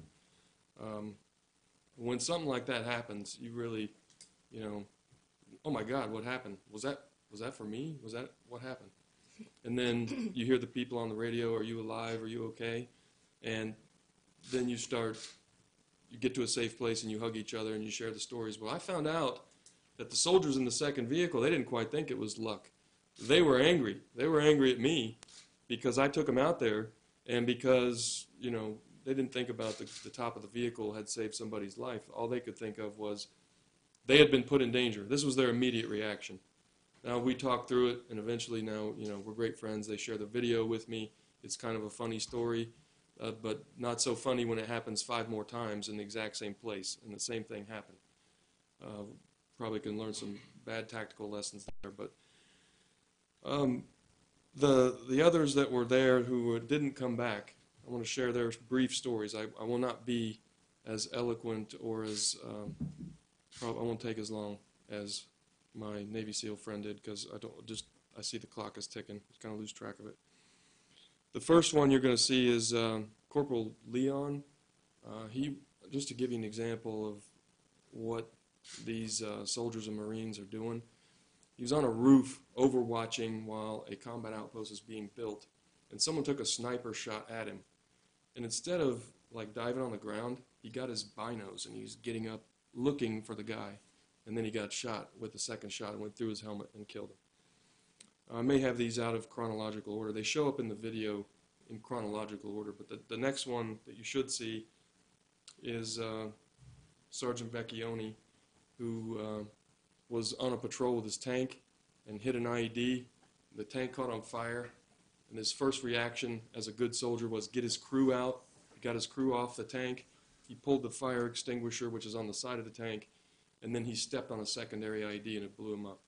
When something like that happens, you really, oh my God, what happened? Was that for me? Was that what happened? And then you hear the people on the radio, are you alive? Are you okay? And then you get to a safe place and you hug each other and you share the stories. Well, I found out that the soldiers in the second vehicle, they didn't quite think it was luck. They were angry. They were angry at me because I took them out there and because, they didn't think about the top of the vehicle had saved somebody's life. All they could think of was they had been put in danger. This was their immediate reaction. Now we talked through it, and eventually now, we're great friends. They share the video with me. It's kind of a funny story, but not so funny when it happens 5 more times in the exact same place, and the same thing happened. probably can learn some bad tactical lessons there. But the others that were there who didn't come back, I want to share their brief stories. I will not be as eloquent or as I won't take as long as my Navy SEAL friend did, because I see the clock is ticking. I kind of lose track of it. The first one you're going to see is Corporal Leon. Just to give you an example of what these soldiers and Marines are doing, he was on a roof overwatching while a combat outpost is being built, and someone took a sniper shot at him. And instead of like diving on the ground, he got his binos and he's getting up looking for the guy. And then he got shot with the second shot and went through his helmet and killed him. I may have these out of chronological order. They show up in the video in chronological order, but the next one that you should see is Sergeant Vecchione, who was on a patrol with his tank and hit an IED. The tank caught on fire, and his first reaction as a good soldier was get his crew out. He got his crew off the tank. He pulled the fire extinguisher, which is on the side of the tank, and then he stepped on a secondary IED and it blew him up.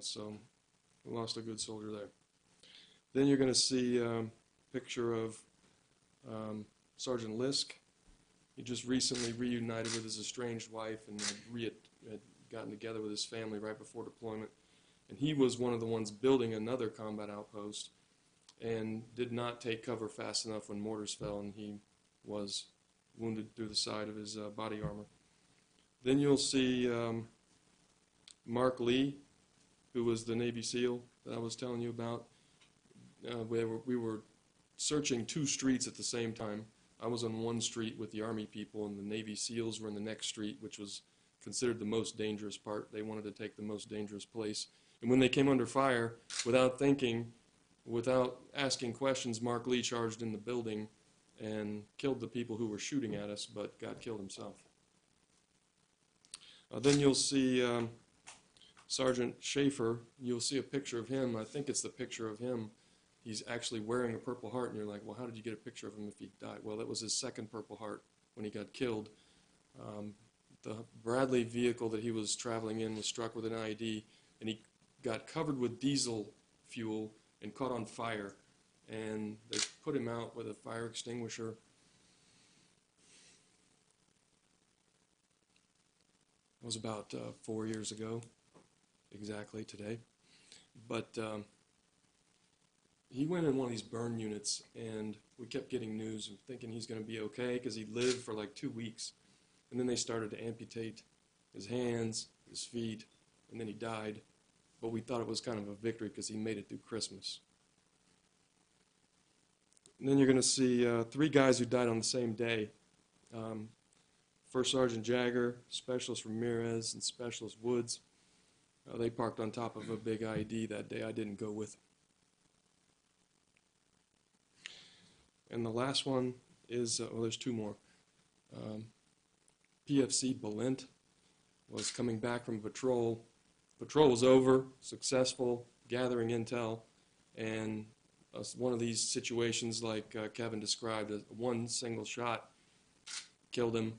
So we lost a good soldier there. Then you're going to see a picture of Sergeant Lisk. He just recently reunited with his estranged wife and had gotten together with his family right before deployment. And he was one of the ones building another combat outpost and did not take cover fast enough when mortars fell, and he was wounded through the side of his body armor. Then you'll see Mark Lee, who was the Navy SEAL that I was telling you about. We were searching 2 streets at the same time. I was on one street with the Army people, and the Navy SEALs were in the next street, which was considered the most dangerous part. They wanted to take the most dangerous place. And when they came under fire, without thinking, without asking questions, Mark Lee charged in the building and killed the people who were shooting at us, but got killed himself. Then you'll see Sergeant Schaefer. You'll see a picture of him. I think it's the picture of him. He's actually wearing a Purple Heart, and you're like, well, how did you get a picture of him if he died? Well, that was his second Purple Heart when he got killed. The Bradley vehicle that he was traveling in was struck with an IED, and he got covered with diesel fuel and caught on fire. And they put him out with a fire extinguisher. It was about 4 years ago, exactly today. But he went in one of these burn units, and we kept getting news and thinking he's going to be okay because he lived for like 2 weeks. And then they started to amputate his hands, his feet, and then he died. But we thought it was kind of a victory because he made it through Christmas. And then you're going to see 3 guys who died on the same day. First Sergeant Jagger, Specialist Ramirez, and Specialist Woods. They parked on top of a big IED that day. I didn't go with them. And the last one is, well, there's 2 more. PFC Balint was coming back from patrol. Patrol was over, successful, gathering intel, and one of these situations like Kevin described, one single shot killed him.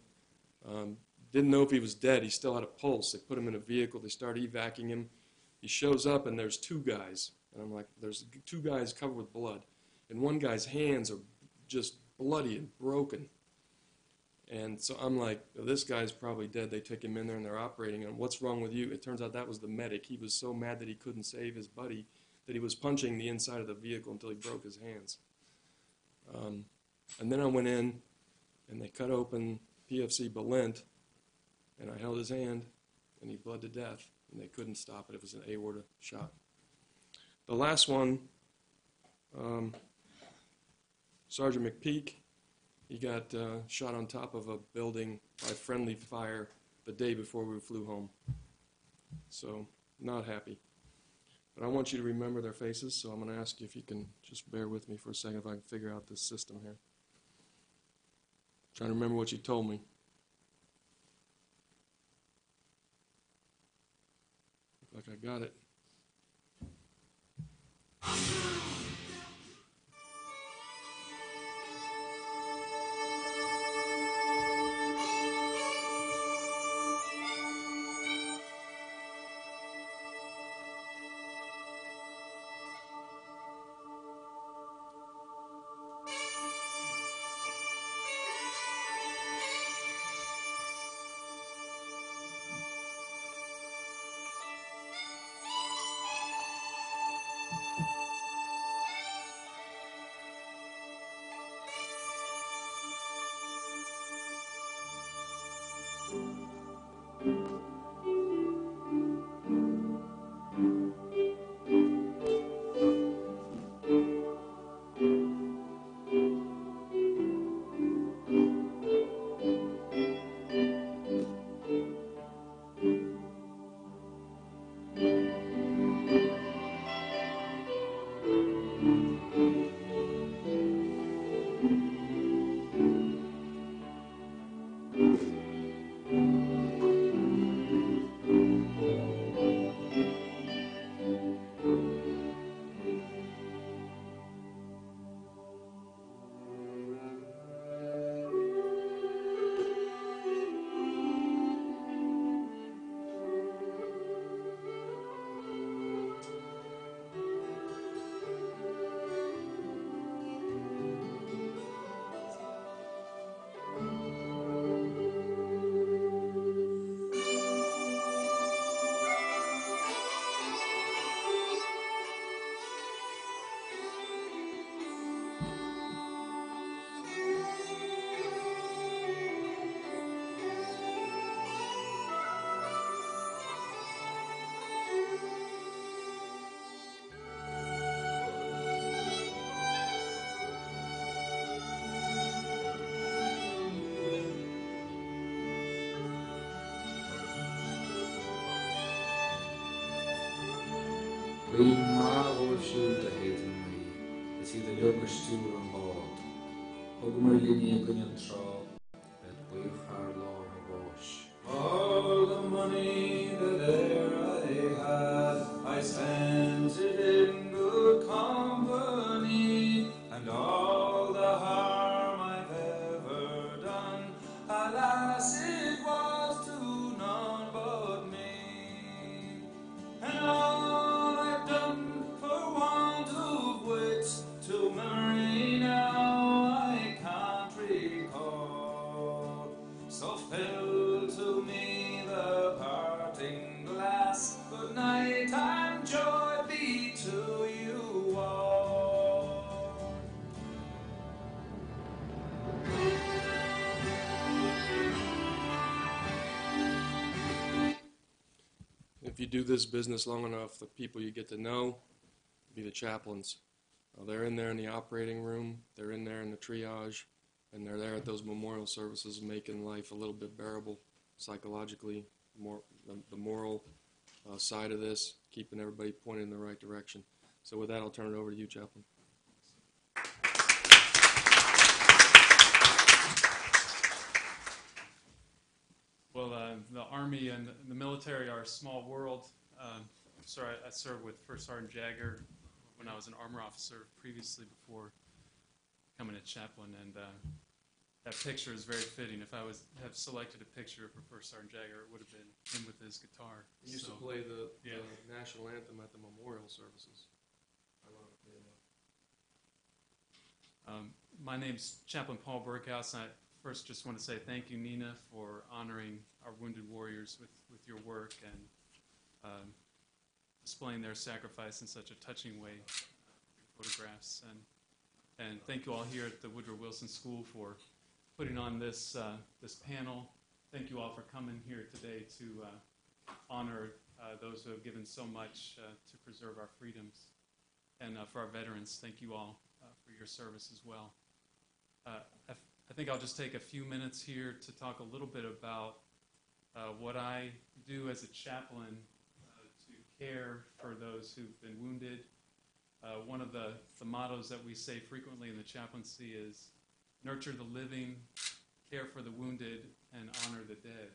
Didn't know if he was dead. He still had a pulse. They put him in a vehicle. They start evacuating him. He shows up, and there's 2 guys. And I'm like, there's 2 guys covered with blood. And one guy's hands are just bloody and broken. And so I'm like, this guy's probably dead. They took him in there, and they're operating. And what's wrong with you? It turns out that was the medic. He was so mad that he couldn't save his buddy that he was punching the inside of the vehicle until he broke his hands. And then I went in, and they cut open PFC Balint, and I held his hand, and he bled to death, and they couldn't stop it. It was an aorta shot. The last one, Sergeant McPeak, he got shot on top of a building by friendly fire the day before we flew home. So, not happy. But I want you to remember their faces, so I'm going to ask you if you can just bear with me for a second if I can figure out this system here. Trying to remember what you told me. Look like I got it. Queen Marvel skjuta heter mig, det sitter joggerstur ombord. Och möjligen kunde jag tro att we har lov och wash. All the money that ever I had, I spent it in good company, and all the harm I've ever done, alas, it was to none but me. And all I've done for want of wit to memory now I can't recall. So fill to me the parting glass. Good night and joy be to you all. If you do this business long enough, the people you get to know be the chaplains. They're in there in the operating room, they're in there in the triage, and they're there at those memorial services making life a little bit bearable psychologically, the moral side of this, keeping everybody pointed in the right direction. So with that, I'll turn it over to you, Chaplain. Well, the Army and the military are a small world. I served with First Sergeant Jagger when I was an armor officer previously before becoming a chaplain, and that picture is very fitting. If I have selected a picture for First Sergeant Jagger, it would have been him with his guitar. He used to play the national anthem at the memorial services. My name's Chaplain Paul Berghaus, and I first just want to say thank you, Nina, for honoring our wounded warriors with your work and displaying their sacrifice in such a touching way through photographs. And thank you all here at the Woodrow Wilson School for putting on this panel. Thank you all for coming here today to honor those who have given so much to preserve our freedoms. And for our veterans, thank you all for your service as well. I think I'll just take a few minutes here to talk a little bit about what I do as a chaplain to care for those who've been wounded. One of the mottos that we say frequently in the chaplaincy is nurture the living, care for the wounded, and honor the dead.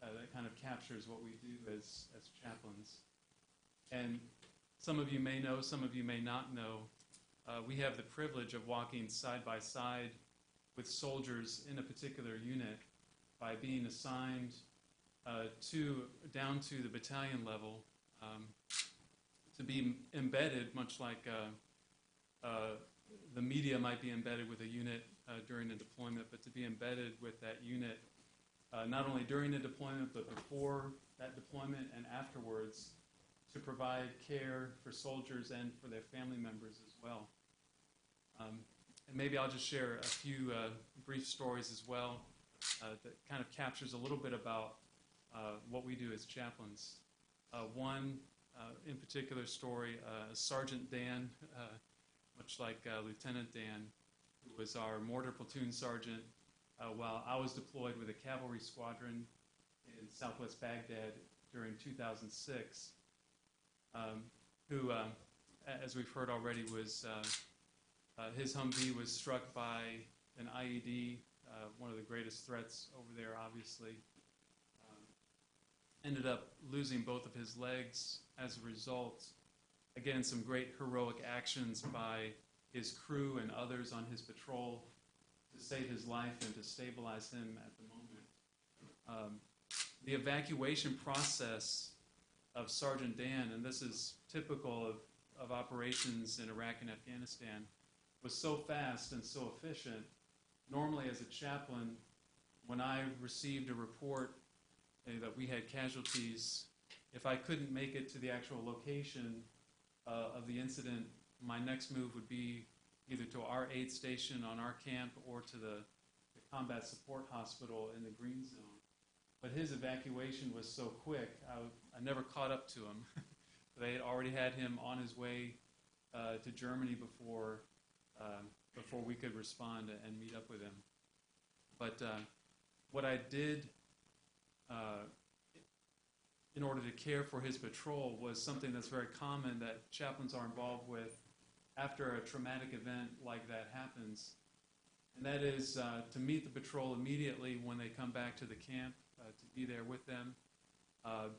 That kind of captures what we do as chaplains. And some of you may know, some of you may not know, we have the privilege of walking side by side with soldiers in a particular unit by being assigned down to the battalion level to be embedded, much like the media might be embedded with a unit during a deployment, but to be embedded with that unit not only during the deployment, but before that deployment and afterwards, to provide care for soldiers and for their family members as well. And maybe I'll just share a few brief stories as well that kind of captures a little bit about what we do as chaplains. One in particular story, Sergeant Dan, much like Lieutenant Dan, who was our mortar platoon sergeant while I was deployed with a cavalry squadron in southwest Baghdad during 2006, who, as we've heard already, was his Humvee was struck by an IED, one of the greatest threats over there, obviously. Ended up losing both of his legs as a result. Again, some great heroic actions by his crew and others on his patrol to save his life and to stabilize him at the moment. The evacuation process of Sergeant Dan, and this is typical of operations in Iraq and Afghanistan, was so fast and so efficient. Normally, as a chaplain, when I received a report that we had casualties, if I couldn't make it to the actual location of the incident, my next move would be either to our aid station on our camp or to the combat support hospital in the green zone. But his evacuation was so quick, I never caught up to him. They had already had him on his way to Germany before we could respond and meet up with him. But what I did in order to care for his patrol was something that's very common that chaplains are involved with after a traumatic event like that happens. And that is to meet the patrol immediately when they come back to the camp, to be there with them,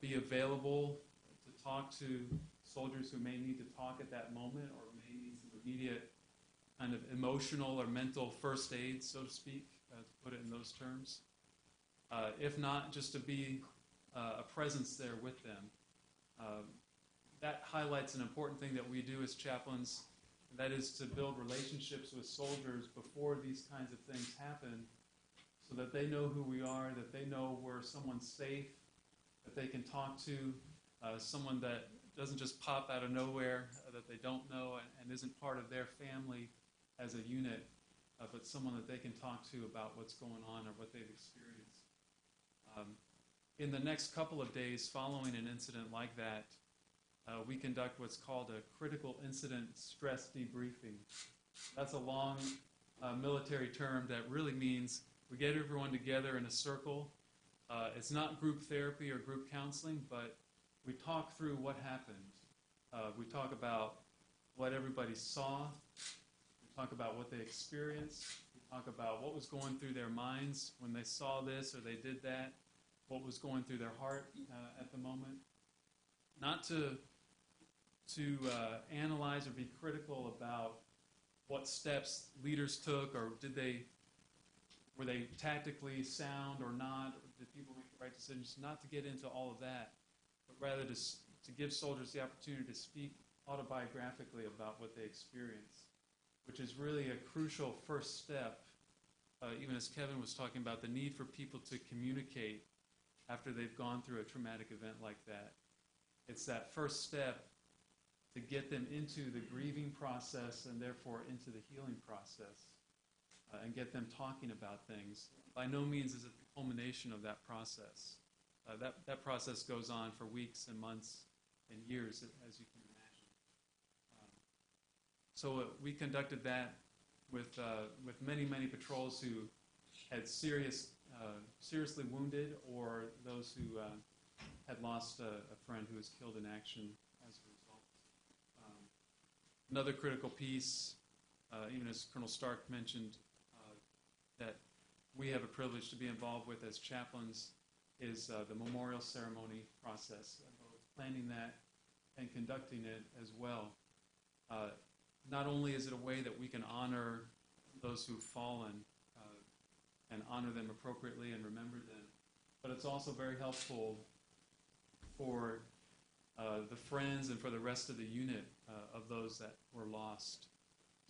be available to talk to soldiers who may need to talk at that moment or may need some immediate kind of emotional or mental first aid, so to speak, to put it in those terms. If not, just to be a presence there with them. That highlights an important thing that we do as chaplains, and that is to build relationships with soldiers before these kinds of things happen so that they know who we are, that they know we're someone safe, that they can talk to, someone that doesn't just pop out of nowhere, that they don't know and isn't part of their family as a unit, but someone that they can talk to about what's going on or what they've experienced. In the next couple of days following an incident like that, we conduct what's called a critical incident stress debriefing. That's a long military term that really means we get everyone together in a circle. It's not group therapy or group counseling, but we talk through what happened. We talk about what everybody saw. We talk about what they experienced. We talk about what was going through their minds when they saw this or they did that, what was going through their heart at the moment. Not to analyze or be critical about what steps leaders took or were they tactically sound or not, or did people make the right decisions, not to get into all of that, but rather to give soldiers the opportunity to speak autobiographically about what they experienced, which is really a crucial first step, even as Kevin was talking about the need for people to communicate after they've gone through a traumatic event like that. It's that first step to get them into the grieving process and therefore into the healing process and get them talking about things. By no means is it the culmination of that process. That process goes on for weeks and months and years, as you can imagine. So we conducted that with many, many patrols who had seriously wounded or those who had lost a friend who was killed in action as a result. Another critical piece, even as Colonel Stark mentioned, that we have a privilege to be involved with as chaplains is the memorial ceremony process, both planning that and conducting it as well. Not only is it a way that we can honor those who've fallen and honor them appropriately and remember them, but it's also very helpful for the friends and for the rest of the unit of those that were lost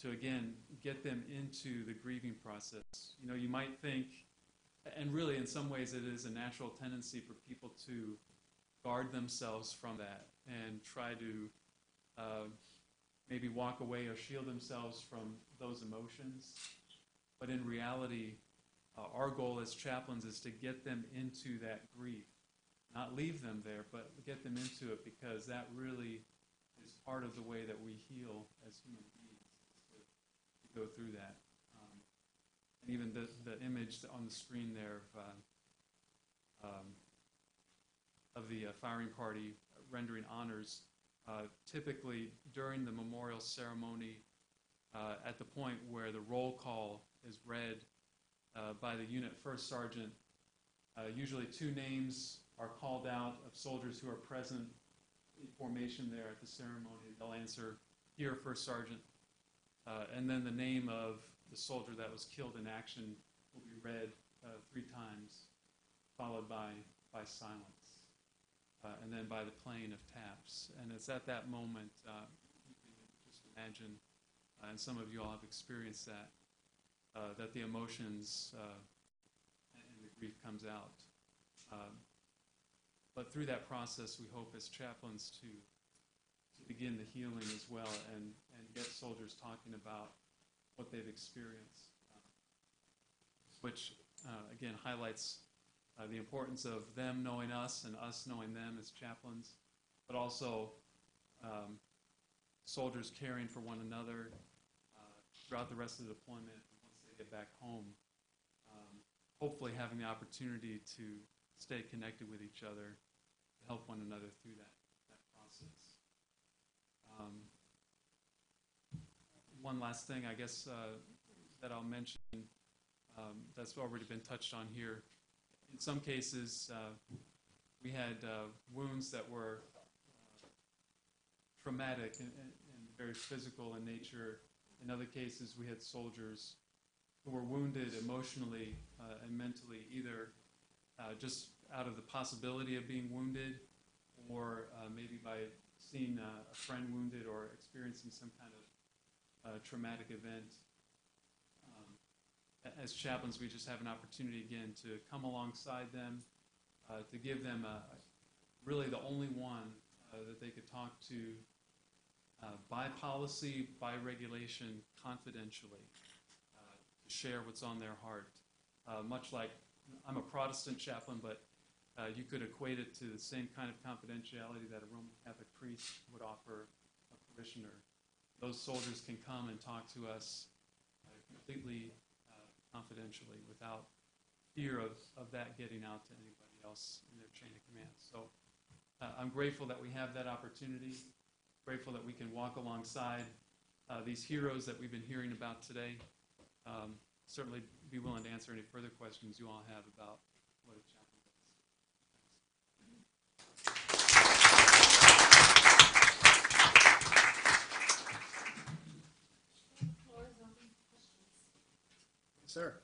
to, again, get them into the grieving process. You know, you might think, and really in some ways it is a natural tendency for people to guard themselves from that and try to maybe walk away or shield themselves from those emotions. But in reality, our goal as chaplains is to get them into that grief. Not leave them there, but get them into it, because that really is part of the way that we heal as human beings, is to go through that. And even the image on the screen there of the firing party rendering honors, typically during the memorial ceremony, at the point where the roll call is read by the unit first sergeant, usually 2 names are called out of soldiers who are present in formation there at the ceremony. They'll answer, "Here, First Sergeant." And then the name of the soldier that was killed in action will be read 3 times, followed by silence, and then by the playing of taps. And it's at that moment, you can just imagine, and some of you all have experienced that, that the emotions and the grief comes out. But through that process, we hope as chaplains to begin the healing as well and get soldiers talking about what they've experienced, which, again, highlights the importance of them knowing us and us knowing them as chaplains, but also soldiers caring for one another throughout the rest of the deployment once they get back home, hopefully having the opportunity to stay connected with each other help one another through that process. One last thing, I guess, that I'll mention that's already been touched on here. In some cases, we had wounds that were traumatic and very physical in nature. In other cases, we had soldiers who were wounded emotionally and mentally, either just out of the possibility of being wounded, or maybe by seeing a friend wounded or experiencing some kind of traumatic event. As chaplains, we just have an opportunity again to come alongside them, to give them really the only one that they could talk to by policy, by regulation, confidentially, to share what's on their heart. Much like, I'm a Protestant chaplain, but you could equate it to the same kind of confidentiality that a Roman Catholic priest would offer a parishioner. Those soldiers can come and talk to us completely confidentially, without fear of that getting out to anybody else in their chain of command. So I'm grateful that we have that opportunity, grateful that we can walk alongside these heroes that we've been hearing about today. Certainly be willing to answer any further questions you all have about what a chaplain does. Sir.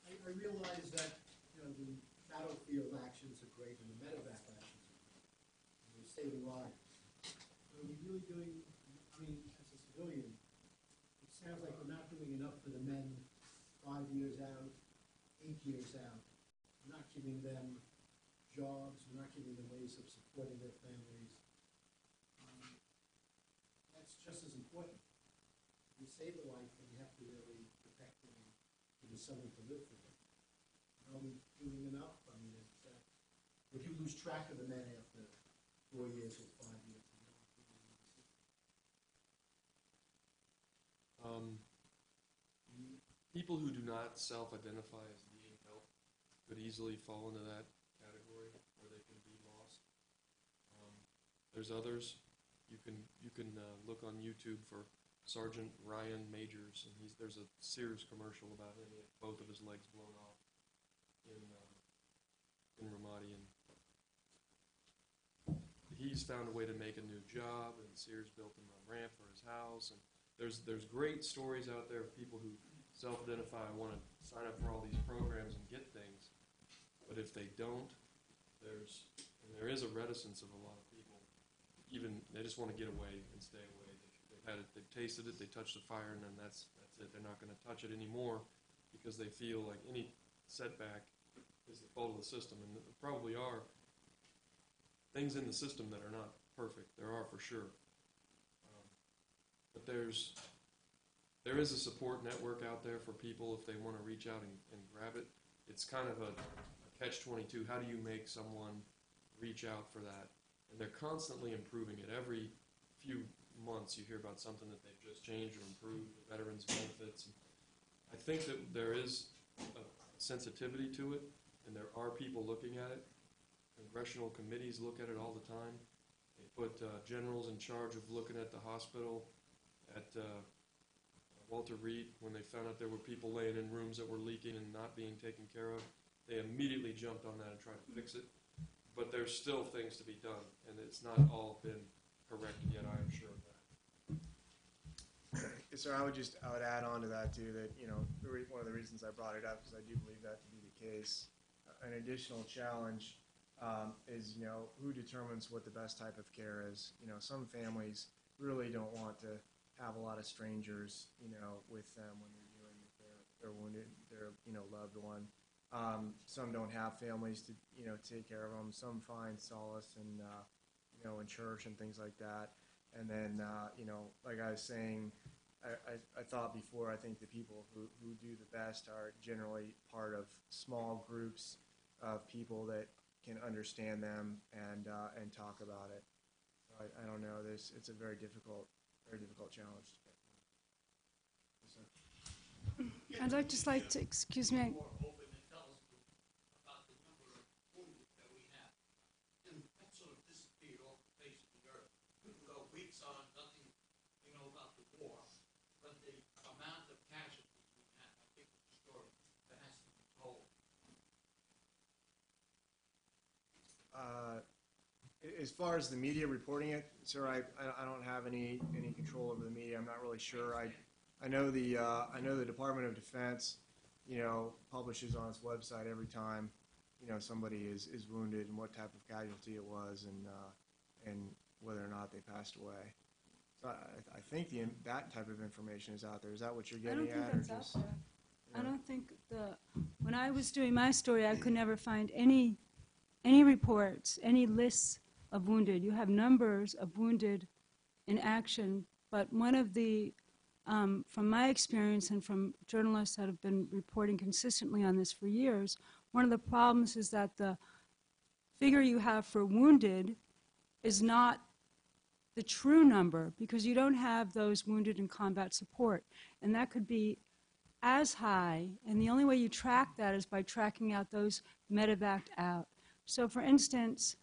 I realize that, the battlefield actions are great and the medevac actions are great. And they're saving lives. But are we really doing, as a civilian, it sounds like we're not doing enough for the men 5 years out, 8 years out. We're not giving them jobs. We're not giving them ways of supporting their families. That's just as important. You save a life, and you have to really protect them and give them something to live for. Are we doing enough? Would you lose track of the men after 4 years or 5 years? People who do not self-identify as needing help could easily fall into that category, where they can be lost. There's others. You can look on YouTube for Sergeant Ryan Majors, and there's a Sears commercial about him. He had both of his legs blown off in Ramadi, and he's found a way to make a new job, and Sears built him a ramp for his house. And there's great stories out there of people who self-identify, want to sign up for all these programs and get things, but if they don't, there is a reticence of a lot of people. Even they just want to get away and stay away. They've had it, they've tasted it, they touched the fire, and then that's it. They're not going to touch it anymore because they feel like any setback is the fault of the system, and there probably are things in the system that are not perfect. There are, for sure. But there is a support network out there for people if they want to reach out and grab it. It's kind of a catch-22. How do you make someone reach out for that? And they're constantly improving it. Every few months you hear about something that they've just changed or improved, veterans benefits. And I think that there is a sensitivity to it, and there are people looking at it. Congressional committees look at it all the time. They put generals in charge of looking at the hospital at Walter Reed. When they found out there were people laying in rooms that were leaking and not being taken care of, they immediately jumped on that and tried to fix it. But there's still things to be done, and it's not all been corrected yet, I am sure of that. Yes, sir, I would add on to that, too, that, one of the reasons I brought it up is I do believe that to be the case. An additional challenge is, who determines what the best type of care is. Some families really don't want to have a lot of strangers, with them when they're dealing with their wounded, their, loved one. Some don't have families to, take care of them. Some find solace in, in church and things like that. And then, like I was saying, I thought before, I think the people who do the best are generally part of small groups of people that can understand them and talk about it. So I don't know. It's a very difficult challenge. I'd just like to, excuse me. as far as the media reporting it, sir, I don't have any control over the media. I'm not really sure. I know the Department of Defense, publishes on its website every time, somebody is wounded and what type of casualty it was and whether or not they passed away. So I think that type of information is out there. Is that what you're getting at? I don't think that's out there. I don't think when I was doing my story, I could never find any reports, any lists of wounded. You have numbers of wounded in action, but one of the, from my experience and from journalists that have been reporting consistently on this for years, one of the problems is that the figure you have for wounded is not the true number because you don't have those wounded in combat support. And that could be as high, and the only way you track that is by tracking out those medevaced out. So for instance,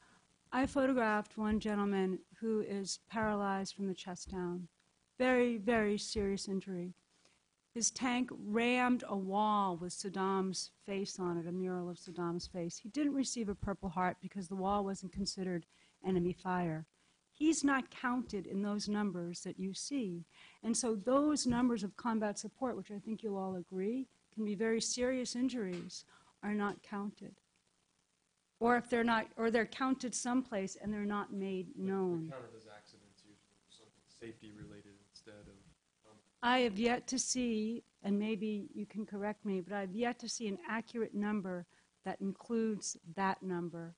I photographed one gentleman who is paralyzed from the chest down. Very, very serious injury. His tank rammed a wall with Saddam's face on it, a mural of Saddam's face. He didn't receive a Purple Heart because the wall wasn't considered enemy fire. He's not counted in those numbers that you see. And so those numbers of combat support, which I think you'll all agree, can be very serious injuries, are not counted. Or if they're not, or they're counted someplace and they're not made known. They're counted as accidents usually, or something safety related instead of. I have yet to see, and maybe you can correct me, but I've yet to see an accurate number that includes that number.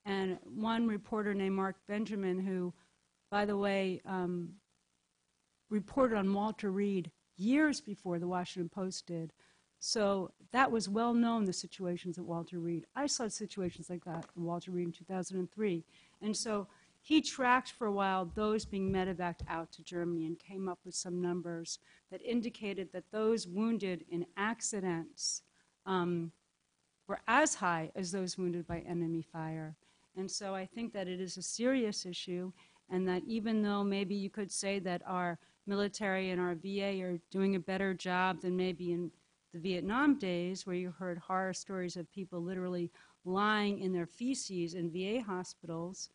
And one reporter named Mark Benjamin, who, by the way, reported on Walter Reed years before the Washington Post did. So that was well known, the situations at Walter Reed. I saw situations like that in Walter Reed in 2003. And so he tracked for a while those being medevaced out to Germany and came up with some numbers that indicated that those wounded in accidents were as high as those wounded by enemy fire. And so I think that it is a serious issue, and that even though maybe you could say that our military and our VA are doing a better job than maybe in the Vietnam days, where you heard horror stories of people literally lying in their feces in VA hospitals,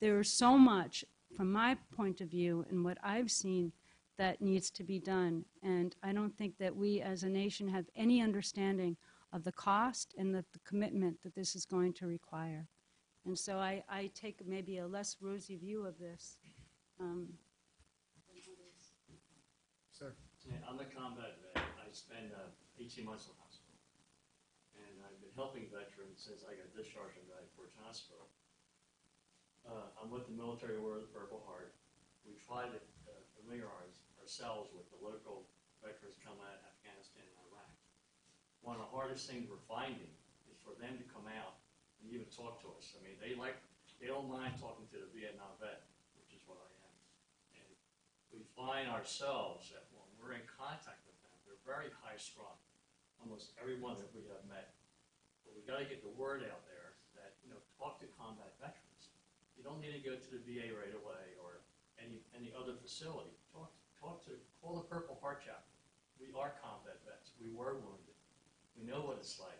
there is so much, from my point of view and what I've seen, that needs to be done. And I don't think that we as a nation have any understanding of the cost and the commitment that this is going to require. And so I take maybe a less rosy view of this. Sir. Yeah, I'm a combat vet. I spent 18 months in the hospital. And I've been helping veterans since I got discharged from Guy Forge Hospital. I'm with the Military Order of the Purple Heart. We try to familiarize ourselves with the local veterans coming out of Afghanistan and Iraq. One of the hardest things we're finding is for them to come out and even talk to us. I mean, they don't mind talking to the Vietnam vet, which is what I am. And we find ourselves that when we're in contact with them, they're very high strung, almost everyone that we have met. But we got to get the word out there that, talk to combat veterans. You don't need to go to the VA right away or any other facility. Call the Purple Heart Chaplain. We are combat vets. We were wounded. We know what it's like.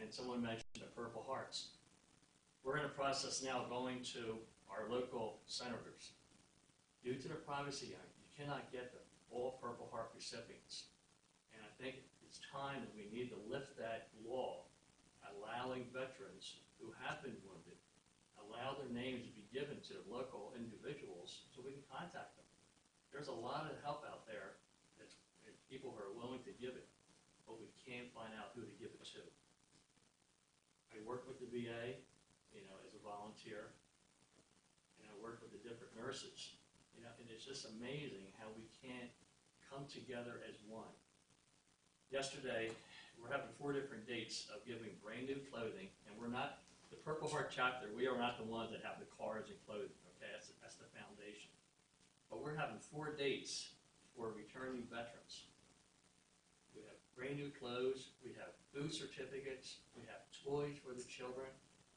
And someone mentioned the Purple Hearts. We're in a process now going to our local senators. Due to the Privacy Act, you cannot get all Purple Heart recipients. And I think it's time that we need to lift that law, allowing veterans who have been wounded, allow their names to be given to local individuals so we can contact them. There's a lot of help out there that's people who are willing to give it, but we can't find out who to give it to. I work with the VA, as a volunteer, and I work with the different nurses, and it's just amazing how we can't come together as one. Yesterday, we're having 4 different dates of giving brand new clothing, and we're not, the Purple Heart chapter, we are not the ones that have the cards and clothing, okay? That's the foundation. But we're having 4 dates for returning veterans. We have brand new clothes, we have food certificates, we have toys for the children,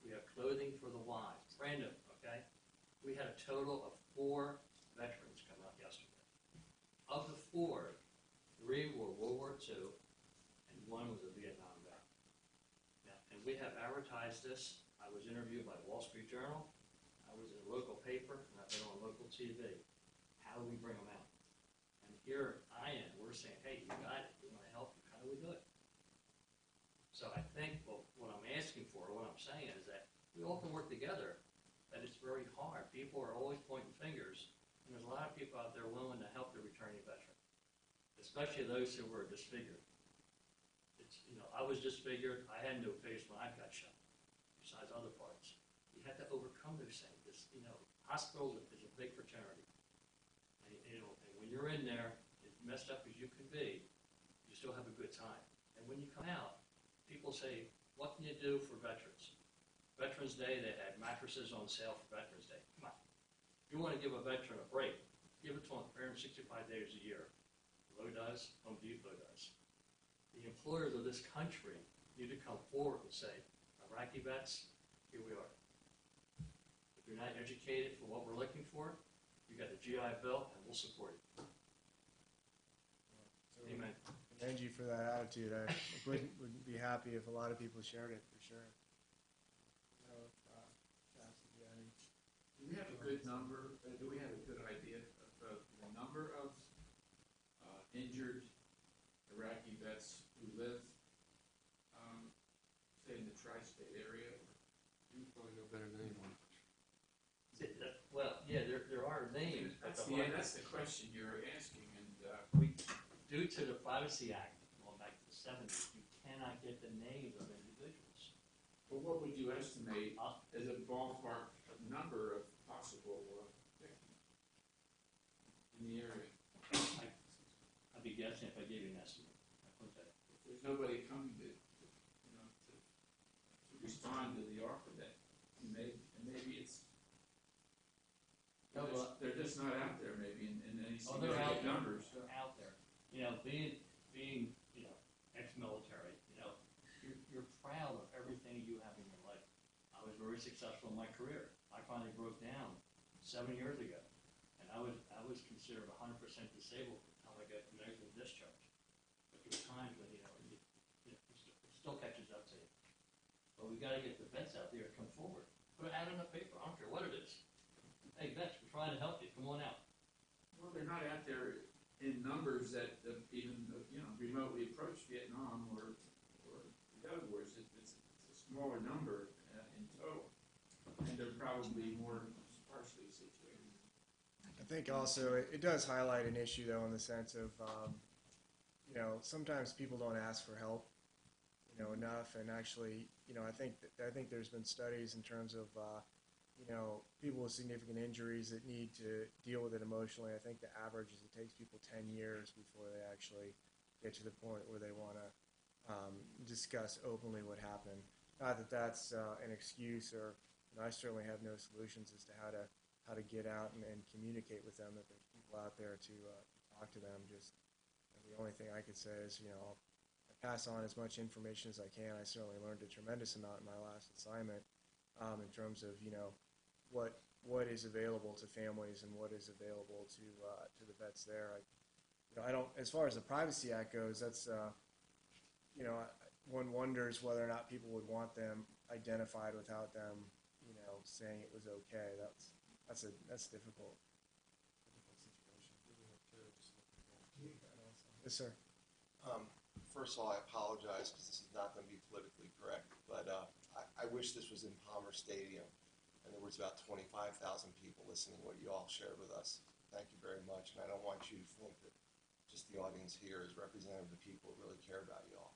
we have clothing for the wives, brand new, okay? We had a total of 4 veterans come out yesterday. Of the 4, 3 were World War II, and 1 was a Vietnam vet. Now, and we have advertised this. I was interviewed by Wall Street Journal. I was in a local paper, and I've been on local TV. How do we bring them out? And here I am. We're saying, hey, you got it. We want to help you. How do we do it? So I think what I'm asking for, what I'm saying is that we all can work together, but it's very hard. People are always pointing fingers, and there's a lot of people out there willing to help the returning veteran, especially those who were disfigured. It's, I was disfigured. I had no face when I got shot, besides other parts. You have to overcome those things. Hospitals is a big fraternity. And, and when you're in there, as messed up as you can be, you still have a good time. And when you come out, people say, what can you do for veterans? Veterans Day, they had mattresses on sale for Veterans Day. Come on. If you want to give a veteran a break, give it to them 365 days a year. Lowe does, Home Depot does. The employers of this country need to come forward and say, Iraqi vets, here we are. If you're not educated for what we're looking for, you got the GI Bill, and we'll support it. Amen. Commend you for that attitude. I would be happy if a lot of people shared it, for sure. Do we have a good number, do we have a good idea of the number of injured Iraqi vets who live, say, in the tri-state area? You probably know better than anyone. Well, yeah, there are names. That's the question you're asking, and due to the Privacy Act, going back to the 70s, you cannot get the names of individuals. But what would you estimate as a ballpark number of possible victims in the area? I'd be guessing if I gave you an estimate. If there's nobody coming to respond to the offer, that maybe it's they're just not out there, maybe in any significant numbers. They're out there. Being ex-military, you're proud of everything you have in your life. I was very successful in my career. I finally broke down 7 years ago, and I was considered 100% disabled by the time I got medical discharge. But there were times when it still catches up to you. But we got to get the vets out there to come forward. Put an ad on the paper. I don't care what it is. Hey, vets, we're trying to help you. Come on out. Well, they're not out there in numbers that even remotely approach Vietnam or the other wars. It's a smaller number in total, and they're probably more sparsely situated. I think also it does highlight an issue, though, in the sense of, sometimes people don't ask for help, enough, and actually, I think there's been studies in terms of, people with significant injuries that need to deal with it emotionally. I think the average is it takes people 10 years before they actually get to the point where they want to discuss openly what happened. Not that that's an excuse, or I certainly have no solutions as to how to get out and communicate with them. That there's people out there to talk to them. Just the only thing I could say is, I'll pass on as much information as I can. I certainly learned a tremendous amount in my last assignment in terms of what is available to families and what is available to the vets there. I don't, as far as the Privacy Act goes, that's one wonders whether or not people would want them identified without them saying it was okay. That's difficult situation. Yes, sir. First of all, I apologize because this is not going to be politically correct, but I wish this was in Palmer Stadium and there was about 25,000 people listening to what you all shared with us. Thank you very much, and I don't want you to think that just the audience here is representative of the people who really care about you all.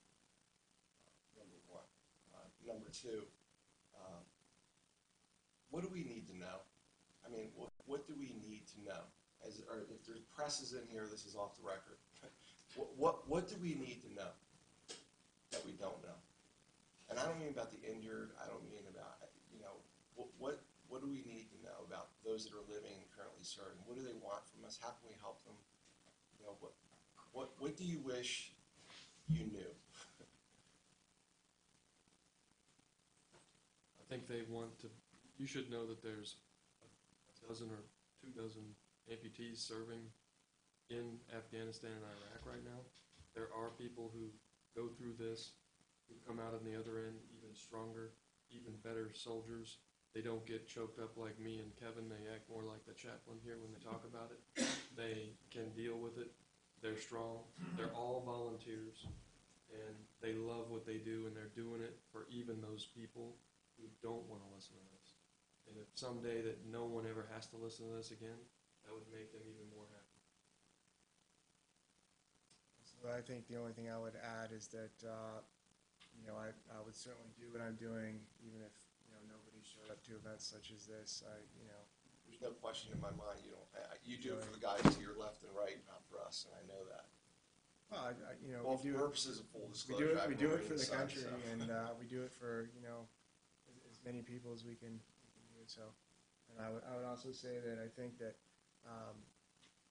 Number one. Number two, what do we need to know? I mean, what do we need to know? Or if there's presses in here, this is off the record. What do we need to know that we don't know? And I don't mean about the injured. I don't mean about, what do we need to know about those that are living and currently serving? What do they want from us? How can we help them? What do you wish you knew? I think they want to, you should know that there's a dozen or 2 dozen amputees serving in Afghanistan and Iraq right now. There are people who go through this, who come out on the other end even stronger. even better soldiers. They don't get choked up like me and Kevin. They act more like the chaplain here when they talk about it. They can deal with it. They're strong. They're all volunteers, and they love what they do, and they're doing it for even those people who don't want to listen to this. And if someday that no one ever has to listen to this again, that would make them even more happy. So I think the only thing I would add is that, I would certainly do what I'm doing, even if, nobody showed up to events such as this. There's no question in my mind, you do it for the guys to your left and right, not for us, and I know that. Well, for purposes of full disclosure, we do it for the son, country, so. and we do it for as many people as we can do it. So, and I would also say that I think that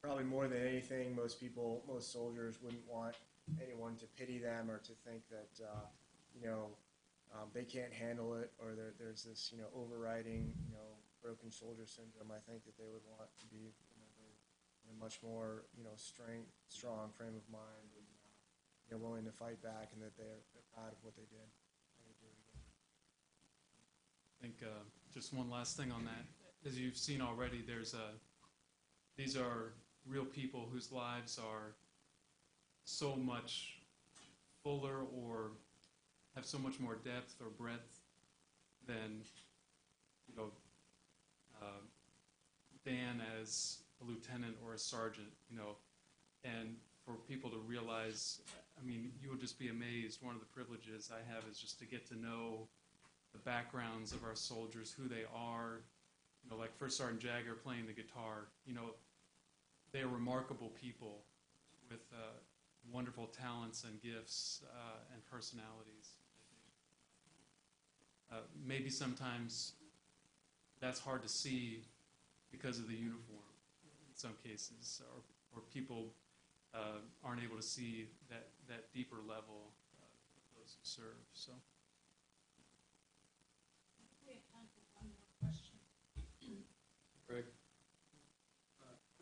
probably more than anything, most soldiers wouldn't want anyone to pity them or to think that they can't handle it, or there's this overriding broken soldier syndrome. I think that they would want to be in a much more strong frame of mind, and willing to fight back, and that they're proud of what they did. I think just one last thing on that. As you've seen already, these are real people whose lives are so much fuller or have so much more depth or breadth than Dan as a lieutenant or a sergeant, and for people to realize, you would just be amazed. One of the privileges I have is just to get to know the backgrounds of our soldiers, who they are, like First Sergeant Jagger playing the guitar. They are remarkable people with wonderful talents and gifts and personalities. Maybe sometimes that's hard to see because of the uniform in some cases, or people aren't able to see that deeper level of those who serve. So. We have time for one more question. Greg?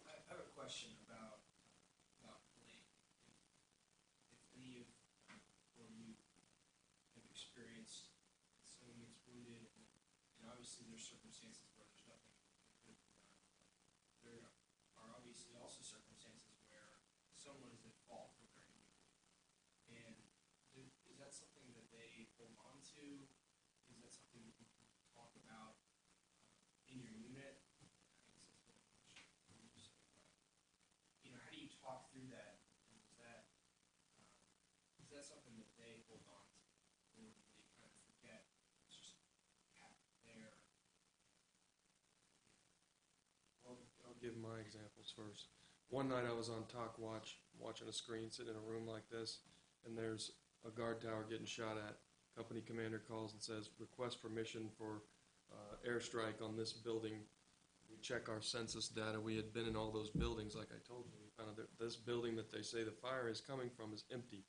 I have a question about blame. If any of you have experienced someone gets wounded, and obviously there's circumstances where there's nothing that could be done. There are obviously also circumstances where someone is at fault for their injury. And is that something that they hold on to? Is that something that you can talk about in your unit? How do you talk through that? And is that something that they hold on to, or do they kind of forget it's just there? Well, I'll give my examples first. One night I was on TOC watch, watching a screen, sitting in a room like this, and there's a guard tower getting shot at. Company commander calls and says, request permission for airstrike on this building. We check our census data. We had been in all those buildings, like I told you. We found out that this building that they say the fire is coming from is empty.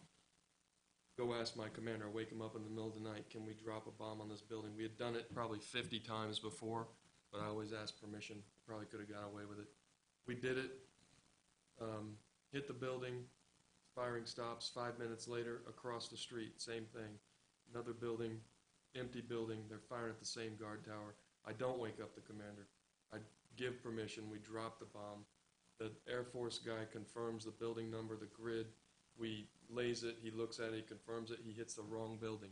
Go ask my commander. I wake him up in the middle of the night. Can we drop a bomb on this building? We had done it probably 50 times before, but I always asked permission. Probably could have got away with it. We did it. Hit the building. Firing stops. 5 minutes later, across the street, same thing. Another building, empty building. They're firing at the same guard tower. I don't wake up the commander. I give permission. We drop the bomb. The Air Force guy confirms the building number, the grid. We lays it. He looks at it. He confirms it. He hits the wrong building.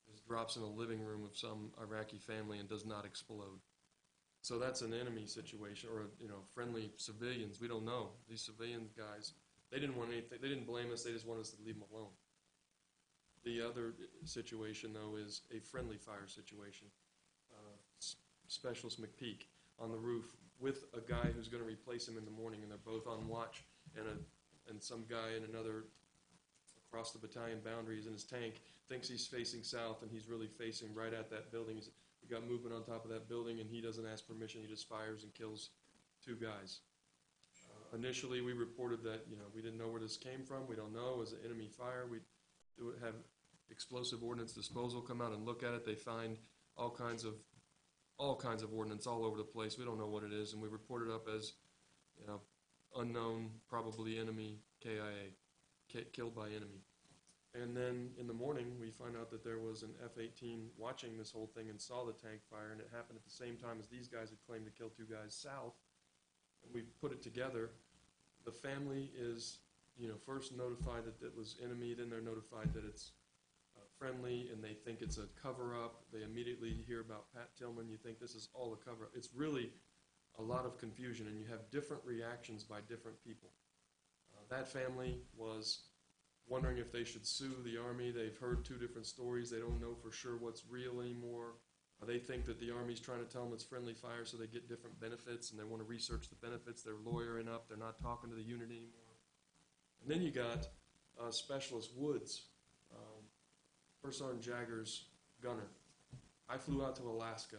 It drops in the living room of some Iraqi family and does not explode. So that's an enemy situation, or friendly civilians. We don't know. These civilian guys, they didn't want anything. They didn't blame us. They just wanted us to leave them alone. The other situation, though, is a friendly fire situation. Specialist McPeak on the roof with a guy who's going to replace him in the morning, and they're both on watch, and some guy in another across the battalion boundaries in his tank thinks he's facing south, and he's really facing right at that building. We got movement on top of that building, and he doesn't ask permission. He just fires and kills 2 guys. Initially, we reported that we didn't know where this came from. We don't know. It was an enemy fire. We have explosive ordnance disposal come out and look at it. They find all kinds of ordnance all over the place. We don't know what it is, and we report it up as unknown, probably enemy, KIA, killed by enemy. And then in the morning, we find out that there was an F-18 watching this whole thing and saw the tank fire, and it happened at the same time as these guys had claimed to kill 2 guys south. And we put it together. The family is, first notified that it was enemy, then they're notified that it's friendly, and they think it's a cover-up. They immediately hear about Pat Tillman. You think this is all a cover-up. It's really a lot of confusion, and you have different reactions by different people. That family was wondering if they should sue the Army. They've heard 2 different stories. They don't know for sure what's real anymore. They think that the Army's trying to tell them it's friendly fire so they get different benefits, and they want to research the benefits. They're lawyering up. They're not talking to the unit anymore. And then you got Specialist Woods, First Sergeant Jagger's gunner. I flew out to Alaska